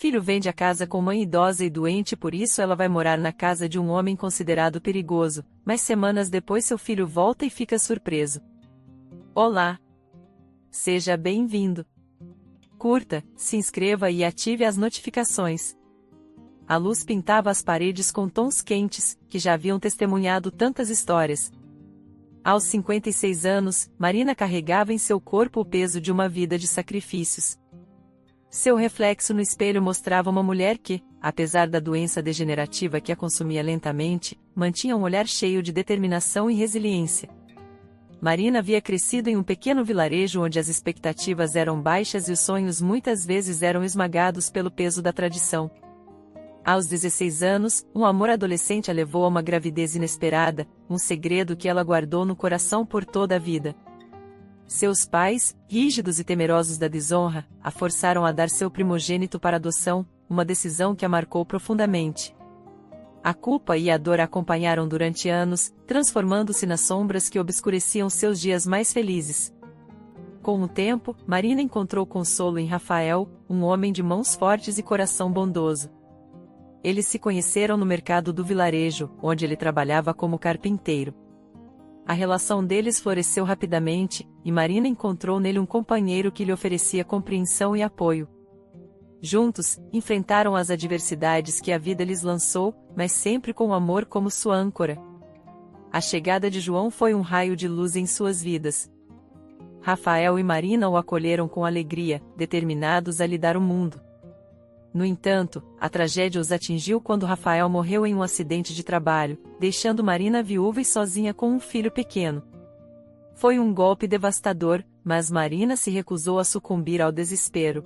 Filho vende a casa com mãe idosa e doente, por isso ela vai morar na casa de um homem considerado perigoso, mas semanas depois seu filho volta e fica surpreso. Olá! Seja bem-vindo! Curta, se inscreva e ative as notificações. A luz pintava as paredes com tons quentes, que já haviam testemunhado tantas histórias. Aos 56 anos, Marina carregava em seu corpo o peso de uma vida de sacrifícios. Seu reflexo no espelho mostrava uma mulher que, apesar da doença degenerativa que a consumia lentamente, mantinha um olhar cheio de determinação e resiliência. Marina havia crescido em um pequeno vilarejo onde as expectativas eram baixas e os sonhos muitas vezes eram esmagados pelo peso da tradição. Aos 16 anos, um amor adolescente a levou a uma gravidez inesperada, um segredo que ela guardou no coração por toda a vida. Seus pais, rígidos e temerosos da desonra, a forçaram a dar seu primogênito para adoção, uma decisão que a marcou profundamente. A culpa e a dor a acompanharam durante anos, transformando-se nas sombras que obscureciam seus dias mais felizes. Com o tempo, Marina encontrou consolo em Rafael, um homem de mãos fortes e coração bondoso. Eles se conheceram no mercado do vilarejo, onde ele trabalhava como carpinteiro. A relação deles floresceu rapidamente, e Marina encontrou nele um companheiro que lhe oferecia compreensão e apoio. Juntos, enfrentaram as adversidades que a vida lhes lançou, mas sempre com o amor como sua âncora. A chegada de João foi um raio de luz em suas vidas. Rafael e Marina o acolheram com alegria, determinados a lhe dar o mundo. No entanto, a tragédia os atingiu quando Rafael morreu em um acidente de trabalho, deixando Marina viúva e sozinha com um filho pequeno. Foi um golpe devastador, mas Marina se recusou a sucumbir ao desespero.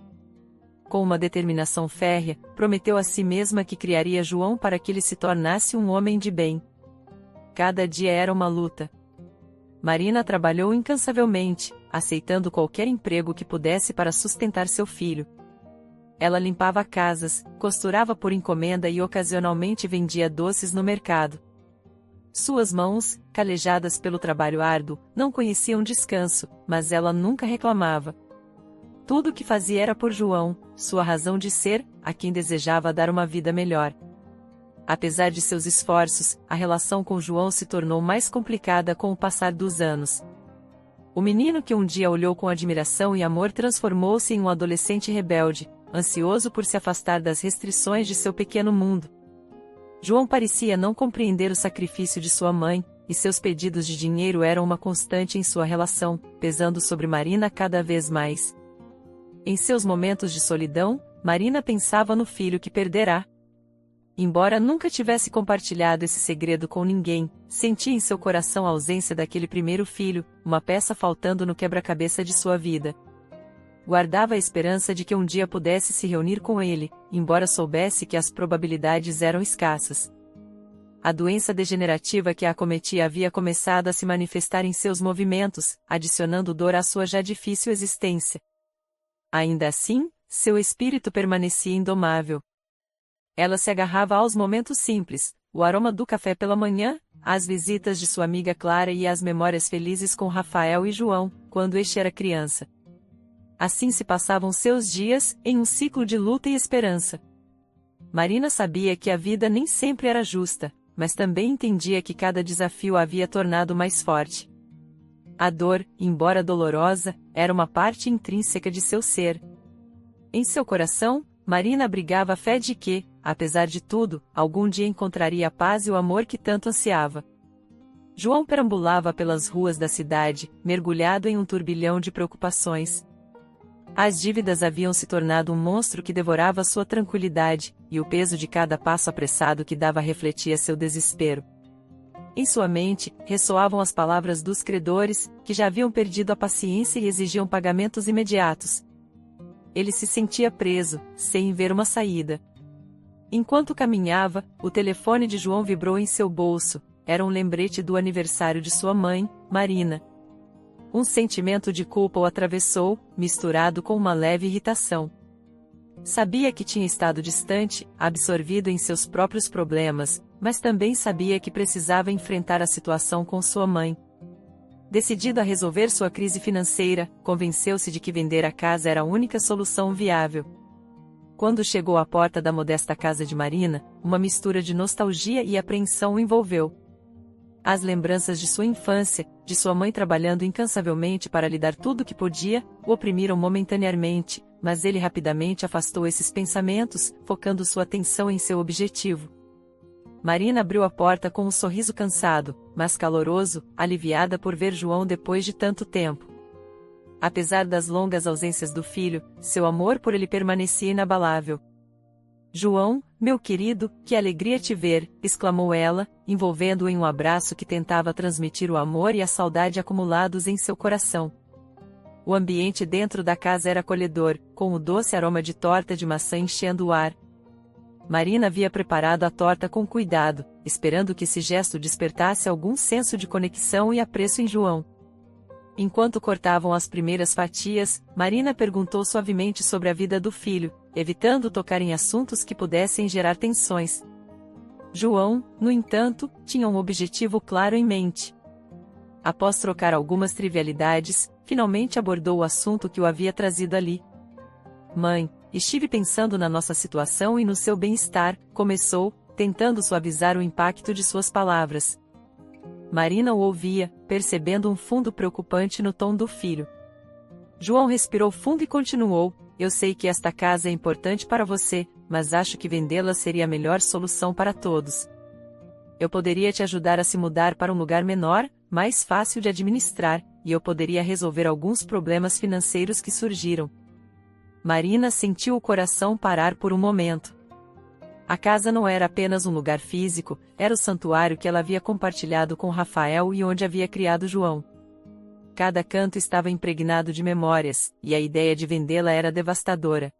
Com uma determinação férrea, prometeu a si mesma que criaria João para que ele se tornasse um homem de bem. Cada dia era uma luta. Marina trabalhou incansavelmente, aceitando qualquer emprego que pudesse para sustentar seu filho. Ela limpava casas, costurava por encomenda e ocasionalmente vendia doces no mercado. Suas mãos, calejadas pelo trabalho árduo, não conheciam descanso, mas ela nunca reclamava. Tudo o que fazia era por João, sua razão de ser, a quem desejava dar uma vida melhor. Apesar de seus esforços, a relação com João se tornou mais complicada com o passar dos anos. O menino que um dia olhou com admiração e amor transformou-se em um adolescente rebelde, ansioso por se afastar das restrições de seu pequeno mundo. João parecia não compreender o sacrifício de sua mãe, e seus pedidos de dinheiro eram uma constante em sua relação, pesando sobre Marina cada vez mais. Em seus momentos de solidão, Marina pensava no filho que perderá. Embora nunca tivesse compartilhado esse segredo com ninguém, sentia em seu coração a ausência daquele primeiro filho, uma peça faltando no quebra-cabeça de sua vida. Guardava a esperança de que um dia pudesse se reunir com ele, embora soubesse que as probabilidades eram escassas. A doença degenerativa que a acometia havia começado a se manifestar em seus movimentos, adicionando dor à sua já difícil existência. Ainda assim, seu espírito permanecia indomável. Ela se agarrava aos momentos simples, o aroma do café pela manhã, as visitas de sua amiga Clara e as memórias felizes com Rafael e João, quando este era criança. Assim se passavam seus dias, em um ciclo de luta e esperança. Marina sabia que a vida nem sempre era justa, mas também entendia que cada desafio a havia tornado mais forte. A dor, embora dolorosa, era uma parte intrínseca de seu ser. Em seu coração, Marina abrigava a fé de que, apesar de tudo, algum dia encontraria a paz e o amor que tanto ansiava. João perambulava pelas ruas da cidade, mergulhado em um turbilhão de preocupações. As dívidas haviam se tornado um monstro que devorava sua tranquilidade, e o peso de cada passo apressado que dava refletia seu desespero. Em sua mente, ressoavam as palavras dos credores, que já haviam perdido a paciência e exigiam pagamentos imediatos. Ele se sentia preso, sem ver uma saída. Enquanto caminhava, o telefone de João vibrou em seu bolso. Era um lembrete do aniversário de sua mãe, Marina. Um sentimento de culpa o atravessou, misturado com uma leve irritação. Sabia que tinha estado distante, absorvido em seus próprios problemas, mas também sabia que precisava enfrentar a situação com sua mãe. Decidido a resolver sua crise financeira, convenceu-se de que vender a casa era a única solução viável. Quando chegou à porta da modesta casa de Marina, uma mistura de nostalgia e apreensão o envolveu. As lembranças de sua infância, de sua mãe trabalhando incansavelmente para lhe dar tudo o que podia, o oprimiram momentaneamente, mas ele rapidamente afastou esses pensamentos, focando sua atenção em seu objetivo. Marina abriu a porta com um sorriso cansado, mas caloroso, aliviada por ver João depois de tanto tempo. Apesar das longas ausências do filho, seu amor por ele permanecia inabalável. "João, meu querido, que alegria te ver", exclamou ela, envolvendo-o em um abraço que tentava transmitir o amor e a saudade acumulados em seu coração. O ambiente dentro da casa era acolhedor, com o doce aroma de torta de maçã enchendo o ar. Marina havia preparado a torta com cuidado, esperando que esse gesto despertasse algum senso de conexão e apreço em João. Enquanto cortavam as primeiras fatias, Marina perguntou suavemente sobre a vida do filho, evitando tocar em assuntos que pudessem gerar tensões. João, no entanto, tinha um objetivo claro em mente. Após trocar algumas trivialidades, finalmente abordou o assunto que o havia trazido ali. "Mãe, estive pensando na nossa situação e no seu bem-estar", começou, tentando suavizar o impacto de suas palavras. Marina o ouvia, percebendo um fundo preocupante no tom do filho. João respirou fundo e continuou: "Eu sei que esta casa é importante para você, mas acho que vendê-la seria a melhor solução para todos. Eu poderia te ajudar a se mudar para um lugar menor, mais fácil de administrar, e eu poderia resolver alguns problemas financeiros que surgiram." Marina sentiu o coração parar por um momento. A casa não era apenas um lugar físico, era o santuário que ela havia compartilhado com Rafael e onde havia criado João. Cada canto estava impregnado de memórias, e a ideia de vendê-la era devastadora.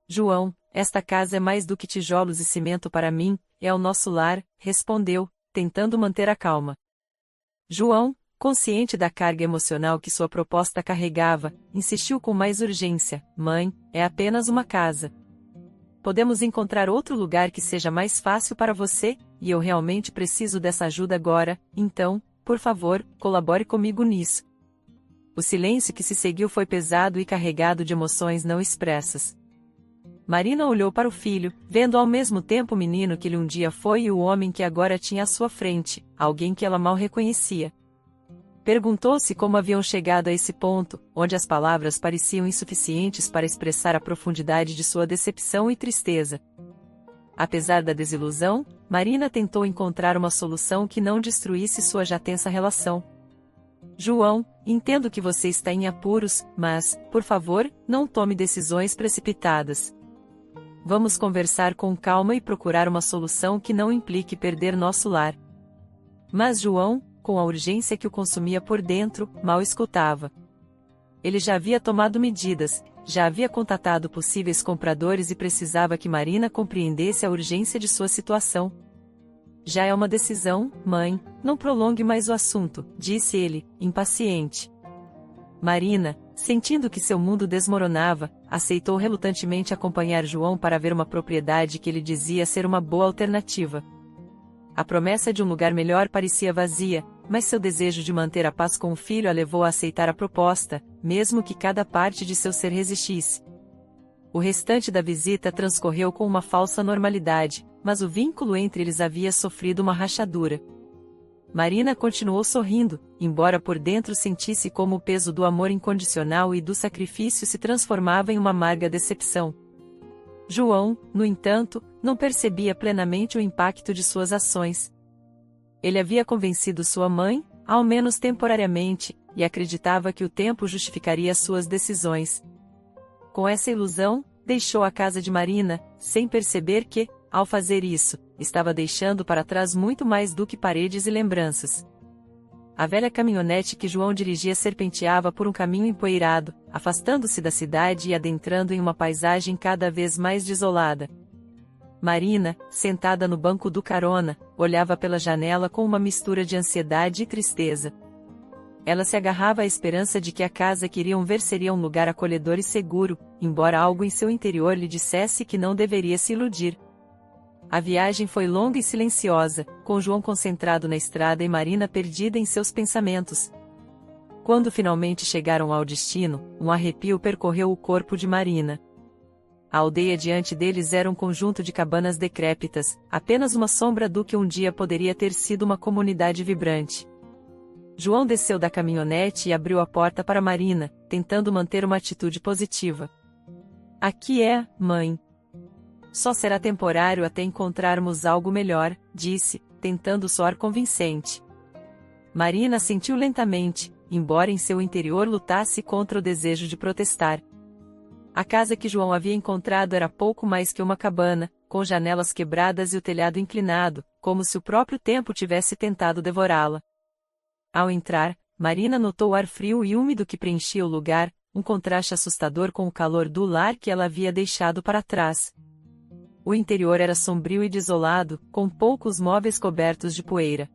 "João, esta casa é mais do que tijolos e cimento para mim, é o nosso lar", respondeu, tentando manter a calma. João, consciente da carga emocional que sua proposta carregava, insistiu com mais urgência: "Mãe, é apenas uma casa. Podemos encontrar outro lugar que seja mais fácil para você, e eu realmente preciso dessa ajuda agora, então, por favor, colabore comigo nisso." O silêncio que se seguiu foi pesado e carregado de emoções não expressas. Marina olhou para o filho, vendo ao mesmo tempo o menino que ele um dia foi e o homem que agora tinha à sua frente, alguém que ela mal reconhecia. Perguntou-se como haviam chegado a esse ponto, onde as palavras pareciam insuficientes para expressar a profundidade de sua decepção e tristeza. Apesar da desilusão, Marina tentou encontrar uma solução que não destruísse sua já tensa relação. "João, entendo que você está em apuros, mas, por favor, não tome decisões precipitadas. Vamos conversar com calma e procurar uma solução que não implique perder nosso lar." Mas João, com a urgência que o consumia por dentro, mal escutava. Ele já havia tomado medidas, já havia contatado possíveis compradores e precisava que Marina compreendesse a urgência de sua situação. "Já é uma decisão, mãe, não prolongue mais o assunto", disse ele, impaciente. Marina, sentindo que seu mundo desmoronava, aceitou relutantemente acompanhar João para ver uma propriedade que ele dizia ser uma boa alternativa. A promessa de um lugar melhor parecia vazia, mas seu desejo de manter a paz com o filho a levou a aceitar a proposta, mesmo que cada parte de seu ser resistisse. O restante da visita transcorreu com uma falsa normalidade, mas o vínculo entre eles havia sofrido uma rachadura. Marina continuou sorrindo, embora por dentro sentisse como o peso do amor incondicional e do sacrifício se transformava em uma amarga decepção. João, no entanto, não percebia plenamente o impacto de suas ações. Ele havia convencido sua mãe, ao menos temporariamente, e acreditava que o tempo justificaria suas decisões. Com essa ilusão, deixou a casa de Marina, sem perceber que, ao fazer isso, estava deixando para trás muito mais do que paredes e lembranças. A velha caminhonete que João dirigia serpenteava por um caminho empoeirado, afastando-se da cidade e adentrando em uma paisagem cada vez mais desolada. Marina, sentada no banco do carona, olhava pela janela com uma mistura de ansiedade e tristeza. Ela se agarrava à esperança de que a casa que iriam ver seria um lugar acolhedor e seguro, embora algo em seu interior lhe dissesse que não deveria se iludir. A viagem foi longa e silenciosa, com João concentrado na estrada e Marina perdida em seus pensamentos. Quando finalmente chegaram ao destino, um arrepio percorreu o corpo de Marina. A aldeia diante deles era um conjunto de cabanas decrépitas, apenas uma sombra do que um dia poderia ter sido uma comunidade vibrante. João desceu da caminhonete e abriu a porta para Marina, tentando manter uma atitude positiva. Aqui é, mãe. Só será temporário até encontrarmos algo melhor, disse, tentando soar convincente. Marina sentiu lentamente, embora em seu interior lutasse contra o desejo de protestar. A casa que João havia encontrado era pouco mais que uma cabana, com janelas quebradas e o telhado inclinado, como se o próprio tempo tivesse tentado devorá-la. Ao entrar, Marina notou o ar frio e úmido que preenchia o lugar, um contraste assustador com o calor do lar que ela havia deixado para trás. O interior era sombrio e desolado, com poucos móveis cobertos de poeira.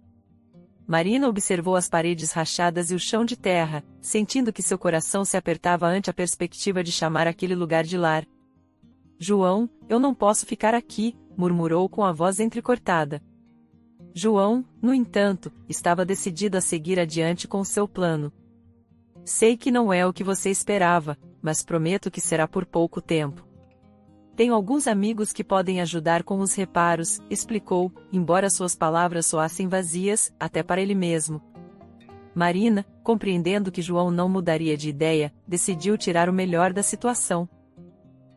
Marina observou as paredes rachadas e o chão de terra, sentindo que seu coração se apertava ante a perspectiva de chamar aquele lugar de lar. João, eu não posso ficar aqui, murmurou com a voz entrecortada. João, no entanto, estava decidido a seguir adiante com seu plano. Sei que não é o que você esperava, mas prometo que será por pouco tempo. Tenho alguns amigos que podem ajudar com os reparos, explicou, embora suas palavras soassem vazias, até para ele mesmo. Marina, compreendendo que João não mudaria de ideia, decidiu tirar o melhor da situação.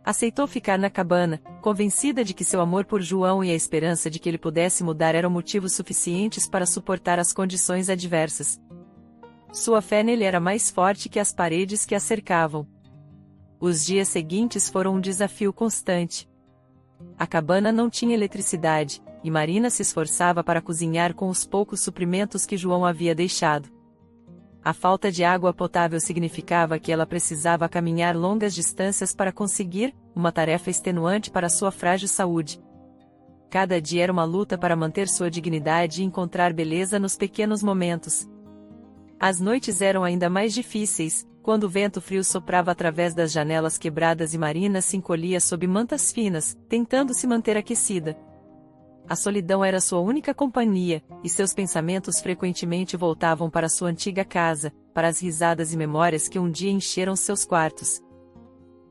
Aceitou ficar na cabana, convencida de que seu amor por João e a esperança de que ele pudesse mudar eram motivos suficientes para suportar as condições adversas. Sua fé nele era mais forte que as paredes que a cercavam. Os dias seguintes foram um desafio constante. A cabana não tinha eletricidade, e Marina se esforçava para cozinhar com os poucos suprimentos que João havia deixado. A falta de água potável significava que ela precisava caminhar longas distâncias para conseguir, uma tarefa extenuante para sua frágil saúde. Cada dia era uma luta para manter sua dignidade e encontrar beleza nos pequenos momentos. As noites eram ainda mais difíceis, quando o vento frio soprava através das janelas quebradas e Marina se encolhia sob mantas finas, tentando se manter aquecida. A solidão era sua única companhia, e seus pensamentos frequentemente voltavam para sua antiga casa, para as risadas e memórias que um dia encheram seus quartos.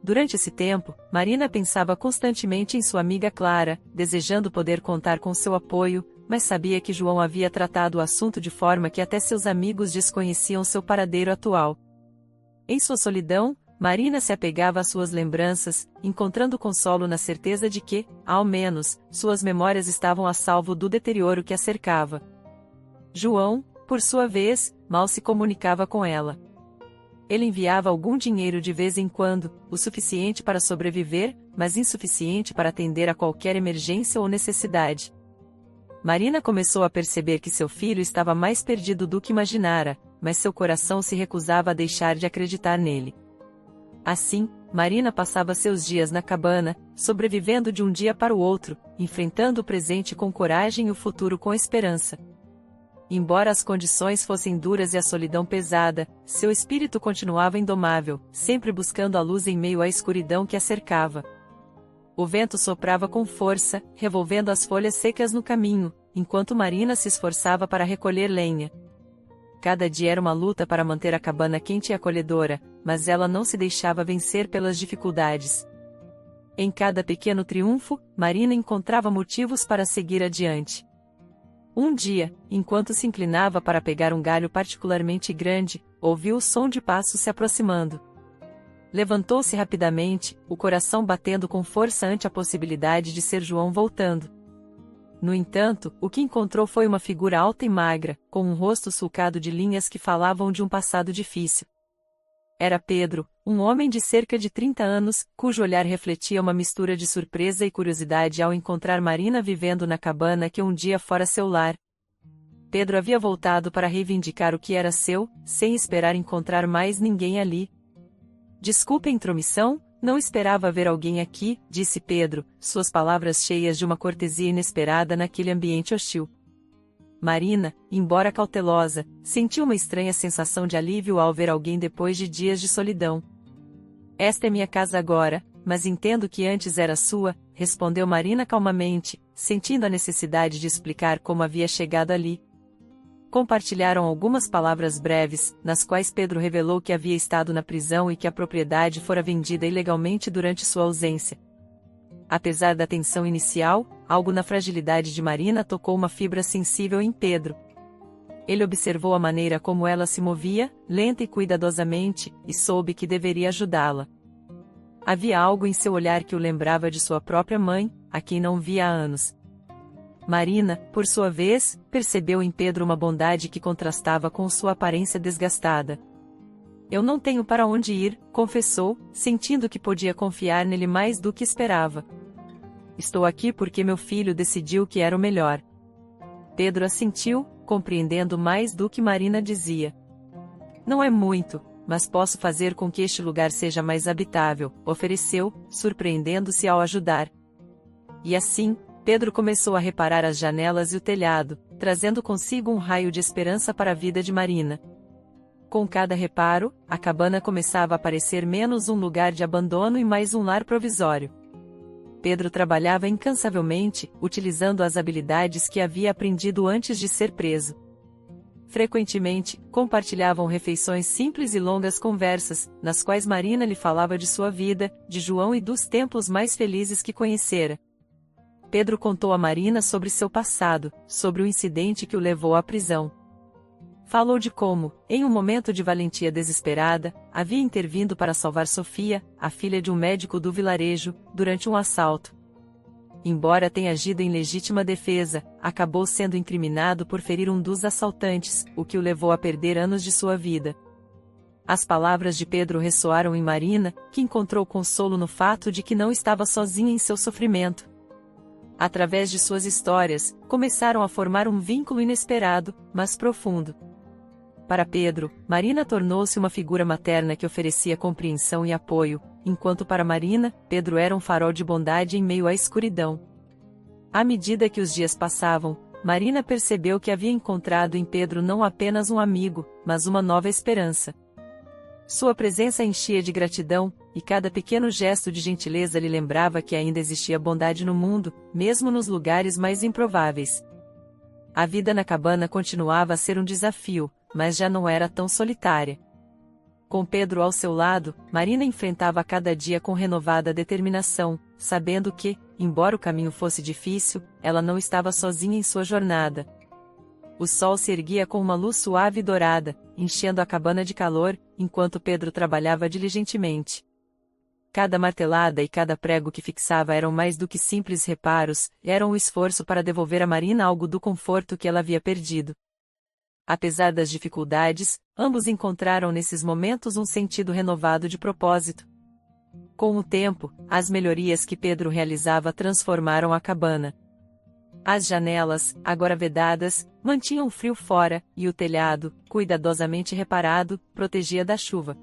Durante esse tempo, Marina pensava constantemente em sua amiga Clara, desejando poder contar com seu apoio, mas sabia que João havia tratado o assunto de forma que até seus amigos desconheciam seu paradeiro atual. Em sua solidão, Marina se apegava às suas lembranças, encontrando consolo na certeza de que, ao menos, suas memórias estavam a salvo do deterioro que a cercava. João, por sua vez, mal se comunicava com ela. Ele enviava algum dinheiro de vez em quando, o suficiente para sobreviver, mas insuficiente para atender a qualquer emergência ou necessidade. Marina começou a perceber que seu filho estava mais perdido do que imaginara, mas seu coração se recusava a deixar de acreditar nele. Assim, Marina passava seus dias na cabana, sobrevivendo de um dia para o outro, enfrentando o presente com coragem e o futuro com esperança. Embora as condições fossem duras e a solidão pesada, seu espírito continuava indomável, sempre buscando a luz em meio à escuridão que a cercava. O vento soprava com força, revolvendo as folhas secas no caminho, enquanto Marina se esforçava para recolher lenha. Cada dia era uma luta para manter a cabana quente e acolhedora, mas ela não se deixava vencer pelas dificuldades. Em cada pequeno triunfo, Marina encontrava motivos para seguir adiante. Um dia, enquanto se inclinava para pegar um galho particularmente grande, ouviu o som de passos se aproximando. Levantou-se rapidamente, o coração batendo com força ante a possibilidade de ser João voltando. No entanto, o que encontrou foi uma figura alta e magra, com um rosto sulcado de linhas que falavam de um passado difícil. Era Pedro, um homem de cerca de 30 anos, cujo olhar refletia uma mistura de surpresa e curiosidade ao encontrar Marina vivendo na cabana que um dia fora seu lar. Pedro havia voltado para reivindicar o que era seu, sem esperar encontrar mais ninguém ali. Desculpe a intromissão, não esperava ver alguém aqui, disse Pedro, suas palavras cheias de uma cortesia inesperada naquele ambiente hostil. Marina, embora cautelosa, sentiu uma estranha sensação de alívio ao ver alguém depois de dias de solidão. Esta é minha casa agora, mas entendo que antes era sua, respondeu Marina calmamente, sentindo a necessidade de explicar como havia chegado ali. Compartilharam algumas palavras breves, nas quais Pedro revelou que havia estado na prisão e que a propriedade fora vendida ilegalmente durante sua ausência. Apesar da tensão inicial, algo na fragilidade de Marina tocou uma fibra sensível em Pedro. Ele observou a maneira como ela se movia, lenta e cuidadosamente, e soube que deveria ajudá-la. Havia algo em seu olhar que o lembrava de sua própria mãe, a quem não via há anos. Marina, por sua vez, percebeu em Pedro uma bondade que contrastava com sua aparência desgastada. Eu não tenho para onde ir, confessou, sentindo que podia confiar nele mais do que esperava. Estou aqui porque meu filho decidiu que era o melhor. Pedro assentiu, compreendendo mais do que Marina dizia. Não é muito, mas posso fazer com que este lugar seja mais habitável, ofereceu, surpreendendo-se ao ajudar. E assim, Pedro começou a reparar as janelas e o telhado, trazendo consigo um raio de esperança para a vida de Marina. Com cada reparo, a cabana começava a parecer menos um lugar de abandono e mais um lar provisório. Pedro trabalhava incansavelmente, utilizando as habilidades que havia aprendido antes de ser preso. Frequentemente, compartilhavam refeições simples e longas conversas, nas quais Marina lhe falava de sua vida, de João e dos tempos mais felizes que conhecera. Pedro contou a Marina sobre seu passado, sobre o incidente que o levou à prisão. Falou de como, em um momento de valentia desesperada, havia intervindo para salvar Sofia, a filha de um médico do vilarejo, durante um assalto. Embora tenha agido em legítima defesa, acabou sendo incriminado por ferir um dos assaltantes, o que o levou a perder anos de sua vida. As palavras de Pedro ressoaram em Marina, que encontrou consolo no fato de que não estava sozinha em seu sofrimento. Através de suas histórias, começaram a formar um vínculo inesperado, mas profundo. Para Pedro, Marina tornou-se uma figura materna que oferecia compreensão e apoio, enquanto para Marina, Pedro era um farol de bondade em meio à escuridão. À medida que os dias passavam, Marina percebeu que havia encontrado em Pedro não apenas um amigo, mas uma nova esperança. Sua presença enchia de gratidão, e cada pequeno gesto de gentileza lhe lembrava que ainda existia bondade no mundo, mesmo nos lugares mais improváveis. A vida na cabana continuava a ser um desafio, mas já não era tão solitária. Com Pedro ao seu lado, Marina enfrentava cada dia com renovada determinação, sabendo que, embora o caminho fosse difícil, ela não estava sozinha em sua jornada. O sol se erguia com uma luz suave e dourada, enchendo a cabana de calor, enquanto Pedro trabalhava diligentemente. Cada martelada e cada prego que fixava eram mais do que simples reparos, eram um esforço para devolver a Marina algo do conforto que ela havia perdido. Apesar das dificuldades, ambos encontraram nesses momentos um sentido renovado de propósito. Com o tempo, as melhorias que Pedro realizava transformaram a cabana. As janelas, agora vedadas, mantinham o frio fora, e o telhado, cuidadosamente reparado, protegia da chuva.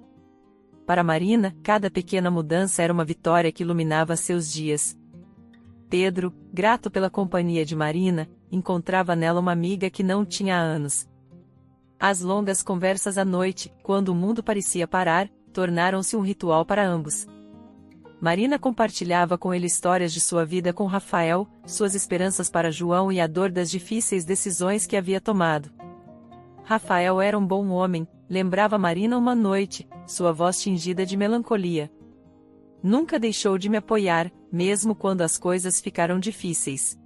Para Marina, cada pequena mudança era uma vitória que iluminava seus dias. Pedro, grato pela companhia de Marina, encontrava nela uma amiga que não tinha há anos. As longas conversas à noite, quando o mundo parecia parar, tornaram-se um ritual para ambos. Marina compartilhava com ele histórias de sua vida com Rafael, suas esperanças para João e a dor das difíceis decisões que havia tomado. Rafael era um bom homem, lembrava Marina uma noite, sua voz tingida de melancolia. Nunca deixou de me apoiar, mesmo quando as coisas ficaram difíceis.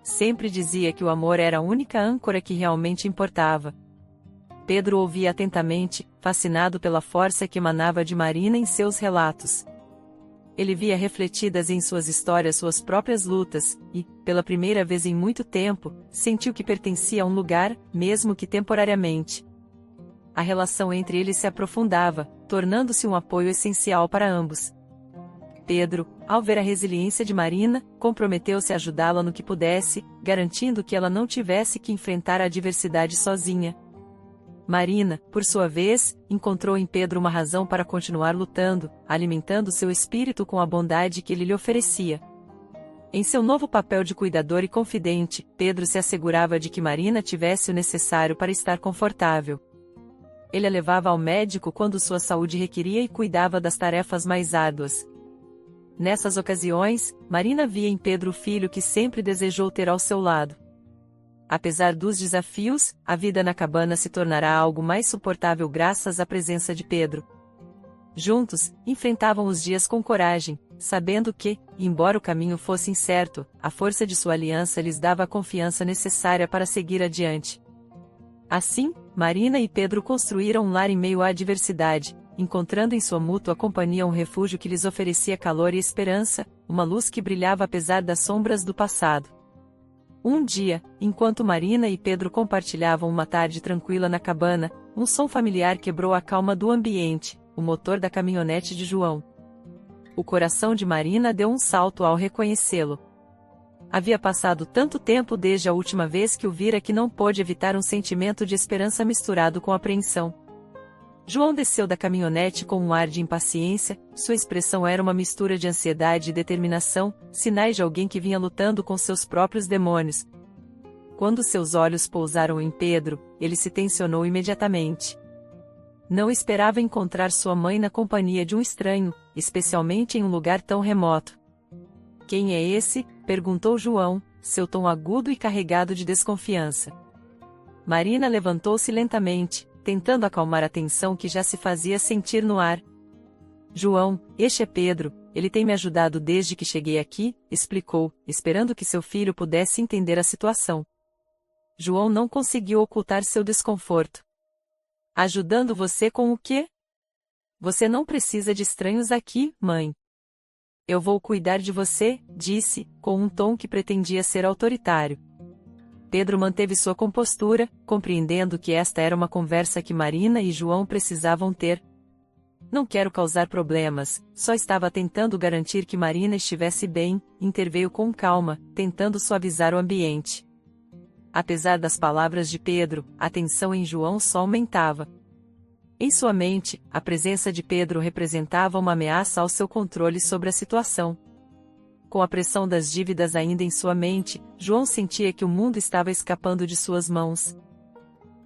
Sempre dizia que o amor era a única âncora que realmente importava. Pedro ouvia atentamente, fascinado pela força que emanava de Marina em seus relatos. Ele via refletidas em suas histórias suas próprias lutas, e, pela primeira vez em muito tempo, sentiu que pertencia a um lugar, mesmo que temporariamente. A relação entre eles se aprofundava, tornando-se um apoio essencial para ambos. Pedro, ao ver a resiliência de Marina, comprometeu-se a ajudá-la no que pudesse, garantindo que ela não tivesse que enfrentar a adversidade sozinha. Marina, por sua vez, encontrou em Pedro uma razão para continuar lutando, alimentando seu espírito com a bondade que ele lhe oferecia. Em seu novo papel de cuidador e confidente, Pedro se assegurava de que Marina tivesse o necessário para estar confortável. Ele a levava ao médico quando sua saúde requeria e cuidava das tarefas mais árduas. Nessas ocasiões, Marina via em Pedro o filho que sempre desejou ter ao seu lado. Apesar dos desafios, a vida na cabana se tornará algo mais suportável graças à presença de Pedro. Juntos, enfrentavam os dias com coragem, sabendo que, embora o caminho fosse incerto, a força de sua aliança lhes dava a confiança necessária para seguir adiante. Assim, Marina e Pedro construíram um lar em meio à adversidade, encontrando em sua mútua companhia um refúgio que lhes oferecia calor e esperança, uma luz que brilhava apesar das sombras do passado. Um dia, enquanto Marina e Pedro compartilhavam uma tarde tranquila na cabana, um som familiar quebrou a calma do ambiente, o motor da caminhonete de João. O coração de Marina deu um salto ao reconhecê-lo. Havia passado tanto tempo desde a última vez que o vira que não pôde evitar um sentimento de esperança misturado com apreensão. João desceu da caminhonete com um ar de impaciência, sua expressão era uma mistura de ansiedade e determinação, sinais de alguém que vinha lutando com seus próprios demônios. Quando seus olhos pousaram em Pedro, ele se tensionou imediatamente. Não esperava encontrar sua mãe na companhia de um estranho, especialmente em um lugar tão remoto. "Quem é esse?", perguntou João, seu tom agudo e carregado de desconfiança. Marina levantou-se lentamente, tentando acalmar a tensão que já se fazia sentir no ar. "João, este é Pedro, ele tem me ajudado desde que cheguei aqui", explicou, esperando que seu filho pudesse entender a situação. João não conseguiu ocultar seu desconforto. "Ajudando você com o quê?" "Você não precisa de estranhos aqui, mãe. Eu vou cuidar de você", disse, com um tom que pretendia ser autoritário. Pedro manteve sua compostura, compreendendo que esta era uma conversa que Marina e João precisavam ter. "Não quero causar problemas, só estava tentando garantir que Marina estivesse bem", interveio com calma, tentando suavizar o ambiente. Apesar das palavras de Pedro, a tensão em João só aumentava. Em sua mente, a presença de Pedro representava uma ameaça ao seu controle sobre a situação. Com a pressão das dívidas ainda em sua mente, João sentia que o mundo estava escapando de suas mãos.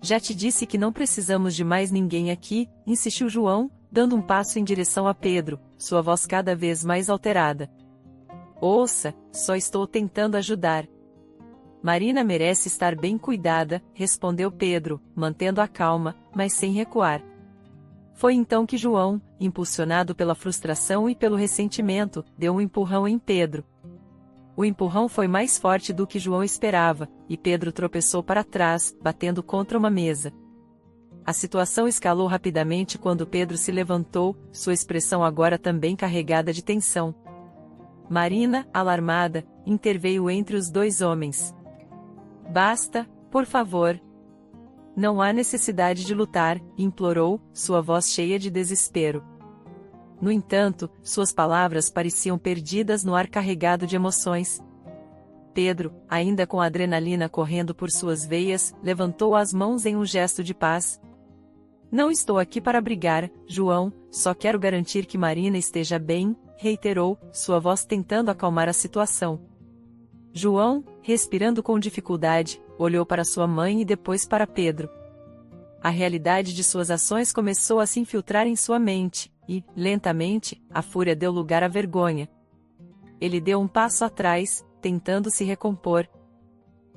"Já te disse que não precisamos de mais ninguém aqui", insistiu João, dando um passo em direção a Pedro, sua voz cada vez mais alterada. "Ouça, só estou tentando ajudar." "Marina merece estar bem cuidada", respondeu Pedro, mantendo a calma, mas sem recuar. Foi então que João, impulsionado pela frustração e pelo ressentimento, deu um empurrão em Pedro. O empurrão foi mais forte do que João esperava, e Pedro tropeçou para trás, batendo contra uma mesa. A situação escalou rapidamente quando Pedro se levantou, sua expressão agora também carregada de tensão. Marina, alarmada, interveio entre os dois homens. "Basta, por favor. Não há necessidade de lutar", implorou, sua voz cheia de desespero. No entanto, suas palavras pareciam perdidas no ar carregado de emoções. Pedro, ainda com a adrenalina correndo por suas veias, levantou as mãos em um gesto de paz. "Não estou aqui para brigar, João, só quero garantir que Marina esteja bem", reiterou, sua voz tentando acalmar a situação. João, respirando com dificuldade, olhou para sua mãe e depois para Pedro. A realidade de suas ações começou a se infiltrar em sua mente, e, lentamente, a fúria deu lugar à vergonha. Ele deu um passo atrás, tentando se recompor.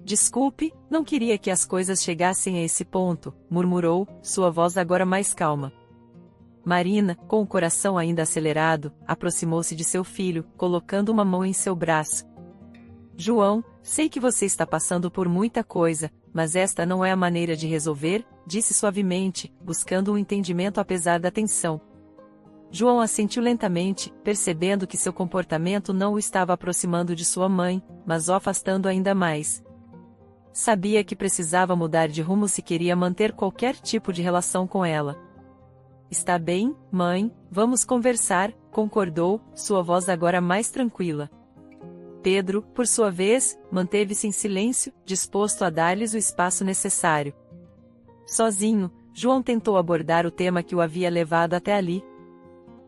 "Desculpe, não queria que as coisas chegassem a esse ponto", murmurou, sua voz agora mais calma. Marina, com o coração ainda acelerado, aproximou-se de seu filho, colocando uma mão em seu braço. "João, sei que você está passando por muita coisa, mas esta não é a maneira de resolver", disse suavemente, buscando um entendimento apesar da tensão. João assentiu lentamente, percebendo que seu comportamento não o estava aproximando de sua mãe, mas o afastando ainda mais. Sabia que precisava mudar de rumo se queria manter qualquer tipo de relação com ela. "Está bem, mãe, vamos conversar", concordou, sua voz agora mais tranquila. Pedro, por sua vez, manteve-se em silêncio, disposto a dar-lhes o espaço necessário. Sozinho, João tentou abordar o tema que o havia levado até ali.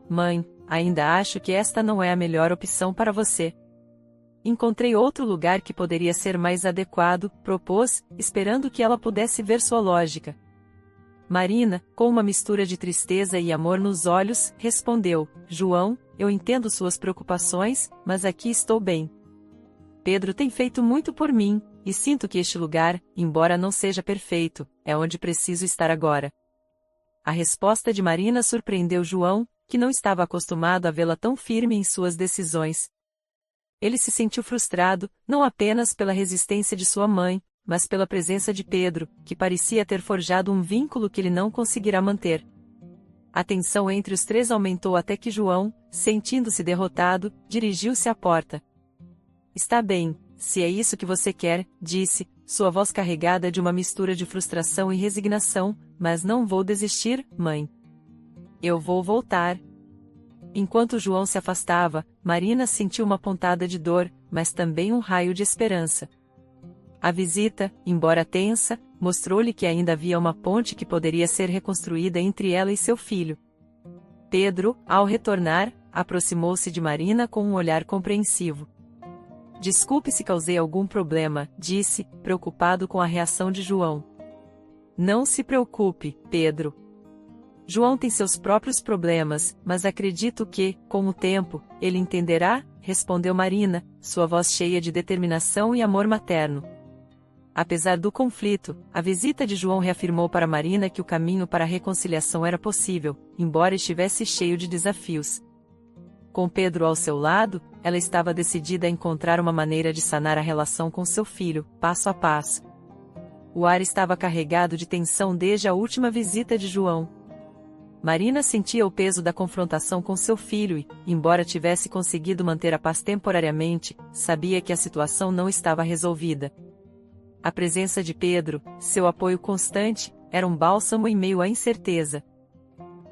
"Mãe, ainda acho que esta não é a melhor opção para você. Encontrei outro lugar que poderia ser mais adequado", propôs, esperando que ela pudesse ver sua lógica. Marina, com uma mistura de tristeza e amor nos olhos, respondeu: "João, eu entendo suas preocupações, mas aqui estou bem. Pedro tem feito muito por mim, e sinto que este lugar, embora não seja perfeito, é onde preciso estar agora." A resposta de Marina surpreendeu João, que não estava acostumado a vê-la tão firme em suas decisões. Ele se sentiu frustrado, não apenas pela resistência de sua mãe, mas pela presença de Pedro, que parecia ter forjado um vínculo que ele não conseguirá manter. A tensão entre os três aumentou até que João, sentindo-se derrotado, dirigiu-se à porta. Está bem, se é isso que você quer, disse, sua voz carregada de uma mistura de frustração e resignação, mas não vou desistir, mãe. Eu vou voltar. Enquanto João se afastava, Marina sentiu uma pontada de dor, mas também um raio de esperança. A visita, embora tensa, mostrou-lhe que ainda havia uma ponte que poderia ser reconstruída entre ela e seu filho. Pedro, ao retornar, aproximou-se de Marina com um olhar compreensivo. Desculpe se causei algum problema, disse, preocupado com a reação de João. Não se preocupe, Pedro. João tem seus próprios problemas, mas acredito que, com o tempo, ele entenderá, respondeu Marina, sua voz cheia de determinação e amor materno. Apesar do conflito, a visita de João reafirmou para Marina que o caminho para a reconciliação era possível, embora estivesse cheio de desafios. Com Pedro ao seu lado, ela estava decidida a encontrar uma maneira de sanar a relação com seu filho, passo a passo. O ar estava carregado de tensão desde a última visita de João. Marina sentia o peso da confrontação com seu filho e, embora tivesse conseguido manter a paz temporariamente, sabia que a situação não estava resolvida. A presença de Pedro, seu apoio constante, era um bálsamo em meio à incerteza.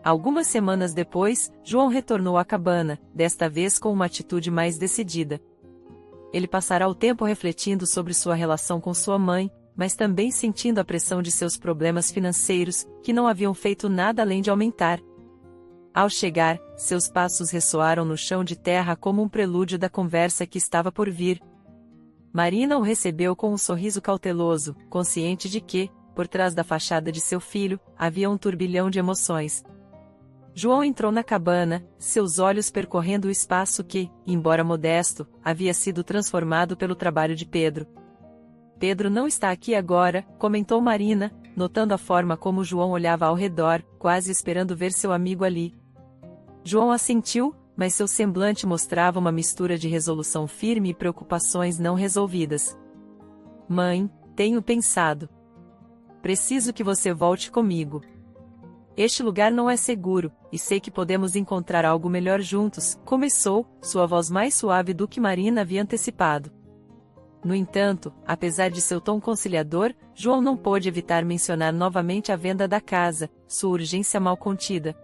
Algumas semanas depois, João retornou à cabana, desta vez com uma atitude mais decidida. Ele passará o tempo refletindo sobre sua relação com sua mãe, mas também sentindo a pressão de seus problemas financeiros, que não haviam feito nada além de aumentar. Ao chegar, seus passos ressoaram no chão de terra como um prelúdio da conversa que estava por vir. Marina o recebeu com um sorriso cauteloso, consciente de que, por trás da fachada de seu filho, havia um turbilhão de emoções. João entrou na cabana, seus olhos percorrendo o espaço que, embora modesto, havia sido transformado pelo trabalho de Pedro. Pedro não está aqui agora, comentou Marina, notando a forma como João olhava ao redor, quase esperando ver seu amigo ali. João assentiu, mas seu semblante mostrava uma mistura de resolução firme e preocupações não resolvidas. Mãe, tenho pensado. Preciso que você volte comigo. Este lugar não é seguro, e sei que podemos encontrar algo melhor juntos, começou, sua voz mais suave do que Marina havia antecipado. No entanto, apesar de seu tom conciliador, João não pôde evitar mencionar novamente a venda da casa, sua urgência mal contida.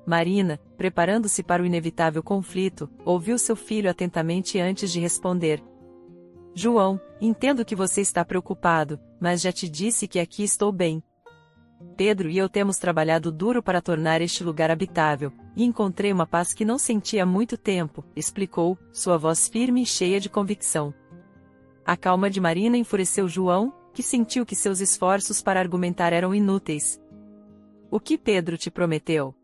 Marina, preparando-se para o inevitável conflito, ouviu seu filho atentamente antes de responder. João, entendo que você está preocupado, mas já te disse que aqui estou bem. Pedro e eu temos trabalhado duro para tornar este lugar habitável, e encontrei uma paz que não sentia há muito tempo, explicou, sua voz firme e cheia de convicção. A calma de Marina enfureceu João, que sentiu que seus esforços para argumentar eram inúteis. O que Pedro te prometeu?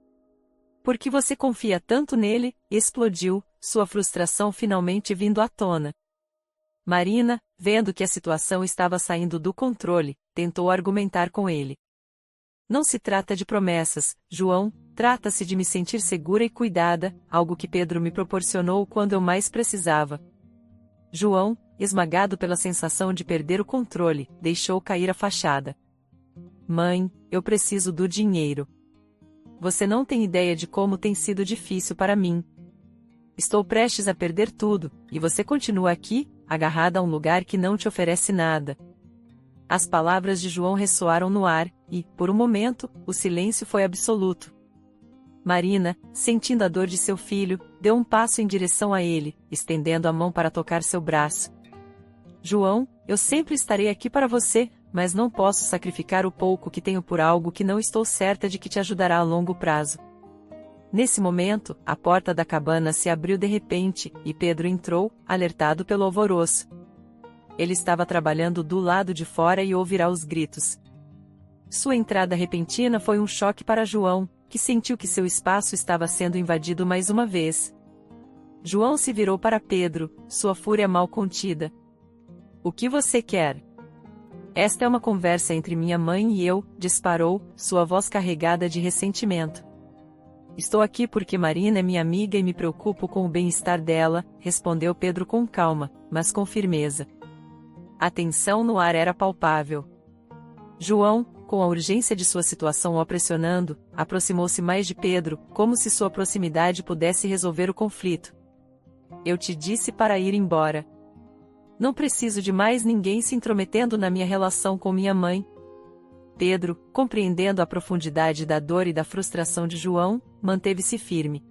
Por que você confia tanto nele? Explodiu, sua frustração finalmente vindo à tona. Marina, vendo que a situação estava saindo do controle, tentou argumentar com ele. Não se trata de promessas, João, trata-se de me sentir segura e cuidada, algo que Pedro me proporcionou quando eu mais precisava. João, esmagado pela sensação de perder o controle, deixou cair a fachada. Mãe, eu preciso do dinheiro. Você não tem ideia de como tem sido difícil para mim. Estou prestes a perder tudo, e você continua aqui, agarrada a um lugar que não te oferece nada. As palavras de João ressoaram no ar, e, por um momento, o silêncio foi absoluto. Marina, sentindo a dor de seu filho, deu um passo em direção a ele, estendendo a mão para tocar seu braço. João, eu sempre estarei aqui para você, mas não posso sacrificar o pouco que tenho por algo que não estou certa de que te ajudará a longo prazo. Nesse momento, a porta da cabana se abriu de repente, e Pedro entrou, alertado pelo alvoroço. Ele estava trabalhando do lado de fora e ouvirá os gritos. Sua entrada repentina foi um choque para João, que sentiu que seu espaço estava sendo invadido mais uma vez. João se virou para Pedro, sua fúria mal contida. O que você quer? Esta é uma conversa entre minha mãe e eu, disparou, sua voz carregada de ressentimento. Estou aqui porque Marina é minha amiga e me preocupo com o bem-estar dela, respondeu Pedro com calma, mas com firmeza. A tensão no ar era palpável. João, com a urgência de sua situação o pressionando, aproximou-se mais de Pedro, como se sua proximidade pudesse resolver o conflito. Eu te disse para ir embora. Não preciso de mais ninguém se intrometendo na minha relação com minha mãe. Pedro, compreendendo a profundidade da dor e da frustração de João, manteve-se firme.